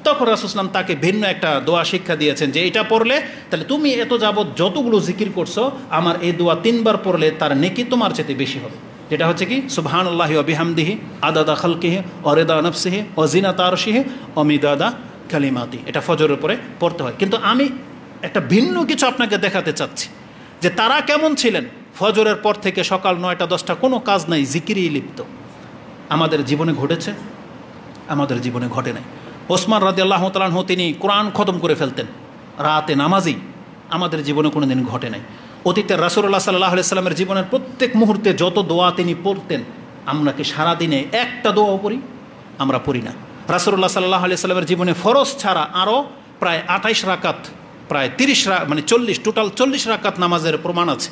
তখন রাসূল সাল্লাম তাকে ভিন্ন একটা দোয়া শিক্ষা দিয়েছেন, যে এটা পড়লে তাহলে তুমি এত যাবৎ যতগুলো জিকির করছো, আমার এই দোয়া 3বার পড়লে তার নেকি তোমার চেয়ে বেশি হবে। যেটা হচ্ছে কি? সুবহানাল্লাহি ওয়া বিহামদিহি আদাদা খালকিহি ওয়া রিদা নাফসিহি ওয়া জিনাতা আরশিহি ওয়া মিদাদা কালিমাতি। এটা ফজরের পরে পড়তে হয়। কিন্তু আমি একটা ভিন্ন কিছু আপনাকে দেখাতে চাচ্ছি, যে তারা কেমন ছিলেন। ফজরের পর থেকে সকাল 9টা-10টা কোনো কাজ নাই, জিকিরেই লিপ্ত। আমাদের জীবনে ঘটেছে? আমাদের জীবনে ঘটে নাই। ওসমান রাদিয়াল্লাহু তাআলা আনহু তিনি কোরআন খতম করে ফেলতেন রাতে নামাজি, আমাদের জীবনে কোনো দিন ঘটে নাই। অতীতের রাসূলুল্লাহ সাল্লাল্লাহু আলাইহি সাল্লামের জীবনের প্রত্যেক মুহূর্তে যত দোয়া তিনি পড়তেন, আমরা কি সারাদিনে একটা দোয়াও পড়ি? আমরা পড়ি না। রাসূলুল্লাহ সাল্লাল্লাহু আলাইহি সাল্লামের জীবনে ফরজ ছাড়া আরও প্রায় 28 রাকাত, প্রায় 30 মানে 40, টোটাল 40 রাকাত নামাজের প্রমাণ আছে।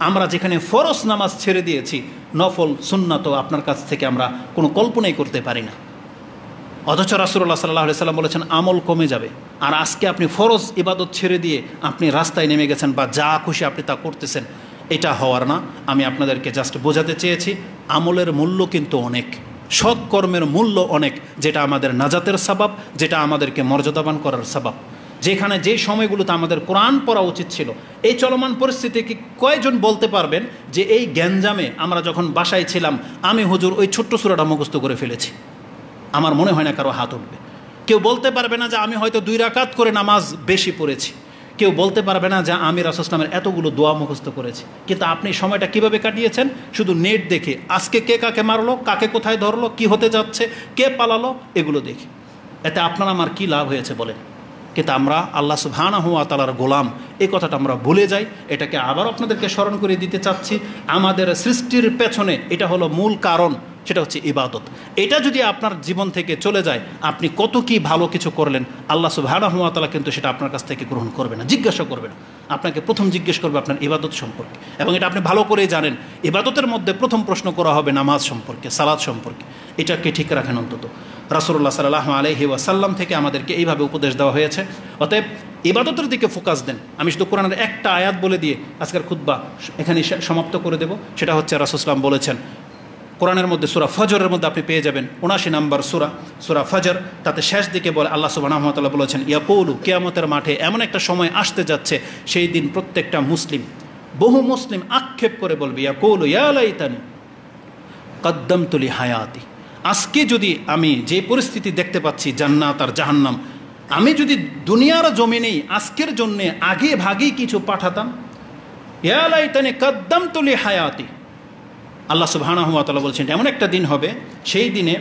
আমরা যেখানে ফরজ নামাজ ছেড়ে দিয়েছি, নফল সুন্নাত আপনার কাছ থেকে আমরা কোনো কল্পনাই করতে পারি না। অথচ রাসূলুল্লাহ সাল্লাল্লাহু আলাইহি সাল্লাম বলেছেন আমল কমে যাবে। আর আজকে আপনি ফরজ ইবাদত ছেড়ে দিয়ে আপনি রাস্তায় নেমে গেছেন, বা যা খুশি আপনি তা করতেছেন। এটা হওয়ার না। আমি আপনাদেরকে জাস্ট বোঝাতে চেয়েছি, আমলের মূল্য কিন্তু অনেক, সৎকর্মের মূল্য অনেক, যেটা আমাদের নাজাতের সাবাব, যেটা আমাদেরকে মর্যাদাবান করার সাবাব। যেখানে যে সময়গুলোতে আমাদের কোরআন পড়া উচিত ছিল, এই চলমান পরিস্থিতিকে কয়জন বলতে পারবেন যে এই গ্যাঞ্জামে আমরা যখন বাসায় ছিলাম, আমি হুজুর ওই ছোট্ট সূরাটা মুখস্থ করে ফেলেছি? আমার মনে হয় না কারো হাত উঠবে। কেউ বলতে পারবে না যে আমি হয়তো 2 রাকাত করে নামাজ বেশি পড়েছি। কেউ বলতে পারবে না যে আমি রাসূল সাল্লাল্লাহু আলাইহি ওয়াসাল্লামের এতগুলো দোয়া মুখস্থ করেছি। কিন্তু আপনি সময়টা কিভাবে কাটিয়েছেন? শুধু নেট দেখে, আজকে কে কাকে মারলো, কাকে কোথায় ধরলো, কি হতে যাচ্ছে, কে পালালো, এগুলো দেখে। এতে আপনার আমার কি লাভ হয়েছে বলেন? কিন্তু আমরা আল্লাহ সুবহানাহু ওয়া তাআলার গোলাম, এই কথাটা আমরা ভুলে যাই। এটাকে আবার আপনাদেরকে স্মরণ করে দিতে চাচ্ছি। আমাদের সৃষ্টির পেছনে এটা হলো মূল কারণ, সেটা হচ্ছে ইবাদত। এটা যদি আপনার জীবন থেকে চলে যায়, আপনি কত কি ভালো কিছু করলেন, আল্লাহ সুবহানাহু ওয়া তাআলা কিন্তু সেটা আপনার কাছ থেকে গ্রহণ করবে না, জিজ্ঞাসা করবে না। আপনাকে প্রথম জিজ্ঞেস করবে আপনার ইবাদত সম্পর্কে, এবং এটা আপনি ভালো করেই জানেন। ইবাদতের মধ্যে প্রথম প্রশ্ন করা হবে নামাজ সম্পর্কে, সালাত সম্পর্কে। এটাকে ঠিক রাখেন অন্তত। রাসূলুল্লাহ সাল্লাল্লাহু আলাইহি ওয়াসাল্লাম থেকে আমাদেরকে এইভাবে উপদেশ দেওয়া হয়েছে। অতএব ইবাদতের দিকে ফোকাস দেন। আমি শুধু কোরআনের একটা আয়াত বলে দিয়ে আজকের খুতবা এখানে সমাপ্ত করে দেব। সেটা হচ্ছে রাসূল সাল্লাল্লাহু আলাইহি ওয়াসাল্লাম বলেছেন, কোরআনের মধ্যে সূরা ফজরের মধ্যে আপনি পেয়ে যাবেন 79 নম্বর সূরা ফজর, তাতে শেষ দিকে বলে আল্লাহ সুবহানাহু ওয়া তাআলা বলেছেন, ইয়াকুলু, কিয়ামতের মাঠে এমন একটা সময় আসতে যাচ্ছে, সেই দিন প্রত্যেকটা মুসলিম, বহু মুসলিম আক্ষেপ করে বলবে, ইয়াকুলু ইয়া লাইতানি কদ্দামতু লি হায়াতি। আজকে যদি আমি যে পরিস্থিতি দেখতে পাচ্ছি, জান্নাত আর জাহান্নাম, আমি যদি দুনিয়ার জমিনেই আজকের জন্য আগে ভাগেই কিছু পাঠাতাম। ইয়া লাইতানি কদ্দামতু লি হায়াতি। আল্লাহ সুবহানাহু ওয়া তাআলা বলছেন, এমন একটা দিন হবে, সেই দিনে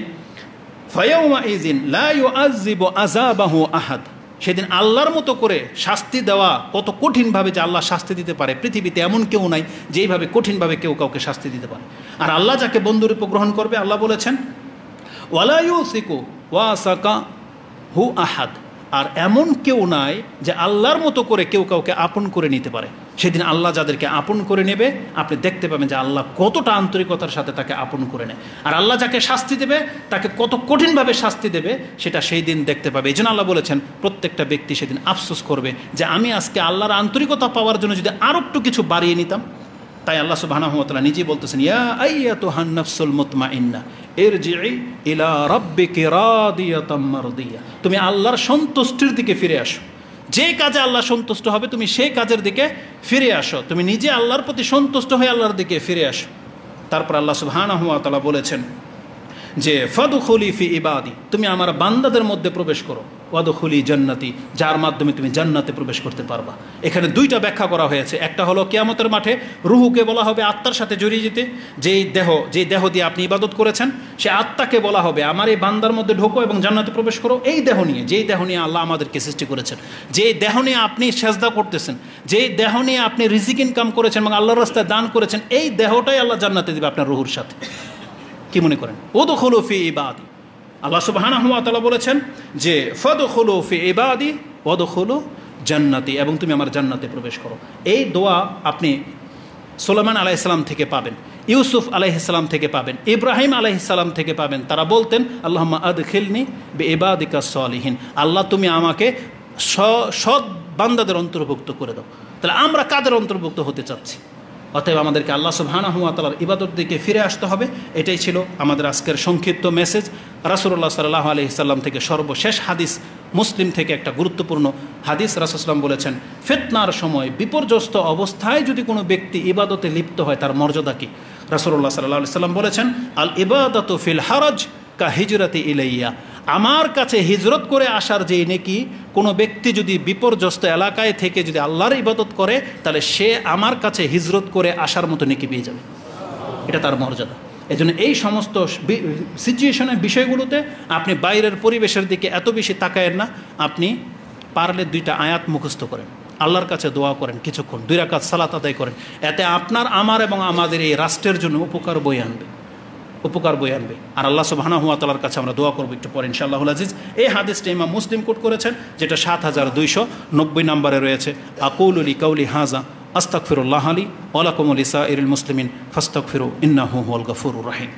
ফায়াউমা ইযিন লা ইউআযযিবু আযাবাহু আহাদ। সেদিন আল্লাহর মতো করে শাস্তি দেওয়া কত কঠিনভাবে যে আল্লাহ শাস্তি দিতে পারে, পৃথিবীতে এমন কেউ নাই যেইভাবে কঠিনভাবে কেউ কাউকে শাস্তি দিতে পারে। আর আল্লাহ যাকে বন্ধুরূপে গ্রহণ করবে, আল্লাহ বলেছেন ওয়ালা ইউসিকু ওয়াসাকা হু আহাদ, আর এমন কেউ নাই যে আল্লাহর মতো করে কেউ কাউকে আপন করে নিতে পারে। সেদিন আল্লাহ যাদেরকে আপন করে নেবে আপনি দেখতে পাবেন যে আল্লাহ কতটা আন্তরিকতার সাথে তাকে আপন করে নেয়, আর আল্লাহ যাকে শাস্তি দেবে তাকে কত কঠিনভাবে শাস্তি দেবে সেটা সেই দিন দেখতে পাবে। এই জন্য আল্লাহ বলেছেন প্রত্যেকটা ব্যক্তি সেদিন আফসোস করবে যে আমি আজকে আল্লাহর আন্তরিকতা পাওয়ার জন্য যদি আরও একটু কিছু বাড়িয়ে নিতাম। তাই আল্লাহ সুবহানাহু ওয়া তাআলা নিজেই বলতেছেন, ইয়া আইয়াতুহান নাফসুল মুতমাইন্না ইরজিই ইলা রাব্বিকি রাদিয়াতাম মারদিয়া, তুমি আল্লাহর সন্তুষ্টির দিকে ফিরে আসো। যে কাজে আল্লাহ সন্তুষ্ট হবে তুমি সেই কাজের দিকে ফিরে আসো, তুমি নিজে আল্লাহর প্রতি সন্তুষ্ট হয়ে আল্লাহর দিকে ফিরে আসো। তারপর আল্লাহ সুবহানাহু ওয়া তাআলা বলেছেন যে ফাদখুলি ফি ইবাদি, তুমি আমার বান্দাদের মধ্যে প্রবেশ করো, ওয়াদখুলি জান্নাতি, যার মাধ্যমে তুমি জান্নাতে প্রবেশ করতে পারবা। এখানে দুইটা ব্যাখ্যা করা হয়েছে। একটা হলো কিয়ামতের মাঠে রুহুকে বলা হবে আত্মার সাথে জড়িয়ে যেতে, যেই দেহ দিয়ে আপনি ইবাদত করেছেন সে আত্মাকে বলা হবে আমার এই বান্দার মধ্যে ঢোকো এবং জান্নাতে প্রবেশ করো। এই দেহ নিয়ে, যেই দেহ নিয়ে আল্লাহ আমাদেরকে সৃষ্টি করেছেন, যেই দেহ নিয়ে আপনি সেজদা করতেছেন, যেই দেহ নিয়ে আপনি রিজিক ইনকাম করেছেন এবং আল্লাহর রাস্তায় দান করেছেন, এই দেহটাই আল্লাহ জান্নাতে দেবে আপনার রুহুর সাথে। কি মনে করেন? ওয়াদখুলু ফি ইবাদি, আল্লাহ সুবহানাহু ওয়া তাআলা বলেছেন যে ফাদখুলু ফি ইবাদি ওয়াদখুলু জান্নাতি, এবং তুমি আমার জান্নাতে প্রবেশ করো। এই দোয়া আপনি সুলাইমান আলাইহিস সালাম থেকে পাবেন, ইউসুফ আলাইহিস সালাম থেকে পাবেন, ইব্রাহিম আলাইহিস সালাম থেকে পাবেন। তারা বলতেন আল্লাহুম্মা আদখিলনি বিইবাদিকাস সালিহিন, আল্লাহ তুমি আমাকে সৎ বান্দাদের অন্তর্ভুক্ত করে দাও। তাহলে আমরা কাদের অন্তর্ভুক্ত হতে চাচ্ছি? অতএব আমাদেরকে আল্লাহ সুবহানাহু ওয়া তাআলার ইবাদত দিকে ফিরে আসতে হবে। এটাই ছিল আমাদের আজকের সংক্ষিপ্ত মেসেজ। রাসূলুল্লাহ সাল্লাল্লাহু আলাইহি সাল্লাম থেকে সর্বশেষ হাদিস, মুসলিম থেকে একটা গুরুত্বপূর্ণ হাদিস। রাসূল সাল্লাল্লাহু বলেছেন ফিতনার সময় বিপর্যস্ত অবস্থায় যদি কোনো ব্যক্তি ইবাদতে লিপ্ত হয় তার মর্যাদা কী? রাসূলুল্লাহ সাল্লাল্লাহু আলাইহি সাল্লাম বলেছেন আল ইবাদাতু ফিল হারাজ কা হিজরাতি ইলাইয়া, আমার কাছে হিজরত করে আসার যে নেকি, কোনো ব্যক্তি যদি বিপর্যস্ত এলাকায় থেকে যদি আল্লাহর ইবাদত করে তাহলে সে আমার কাছে হিজরত করে আসার মতো নেকি পেয়ে যাবে। এটা তার মর্যাদা। এই জন্য এই সমস্ত সিচুয়েশনের বিষয়গুলোতে আপনি বাইরের পরিবেশের দিকে এত বেশি তাকায়েন না। আপনি পারলে 2টা আয়াত মুখস্থ করেন, আল্লাহর কাছে দোয়া করেন, কিছুক্ষণ 2 রাকাত সালাত আদায় করেন। এতে আপনার, আমার এবং আমাদের এই রাষ্ট্রের জন্য উপকার বয়ে আনবে। আর আল্লাহ সুবহানাহু ওয়া তাআলার কাছে আমরা দোয়া করবো একটু পরে ইনশাআল্লাহুল আজিজ। এই হাদিসটা ইমাম মুসলিম কোট করেছেন, যেটা 7290 নম্বরে রয়েছে। আকুলু লিকাউলি হাযা আস্তাগফিরুল্লাহ লি ওয়া লাকুম ওয়া লিসাইরিল মুসলিমিন ফাস্তাগফিরু ইন্নাহু হুয়াল গফুরুর রহিম।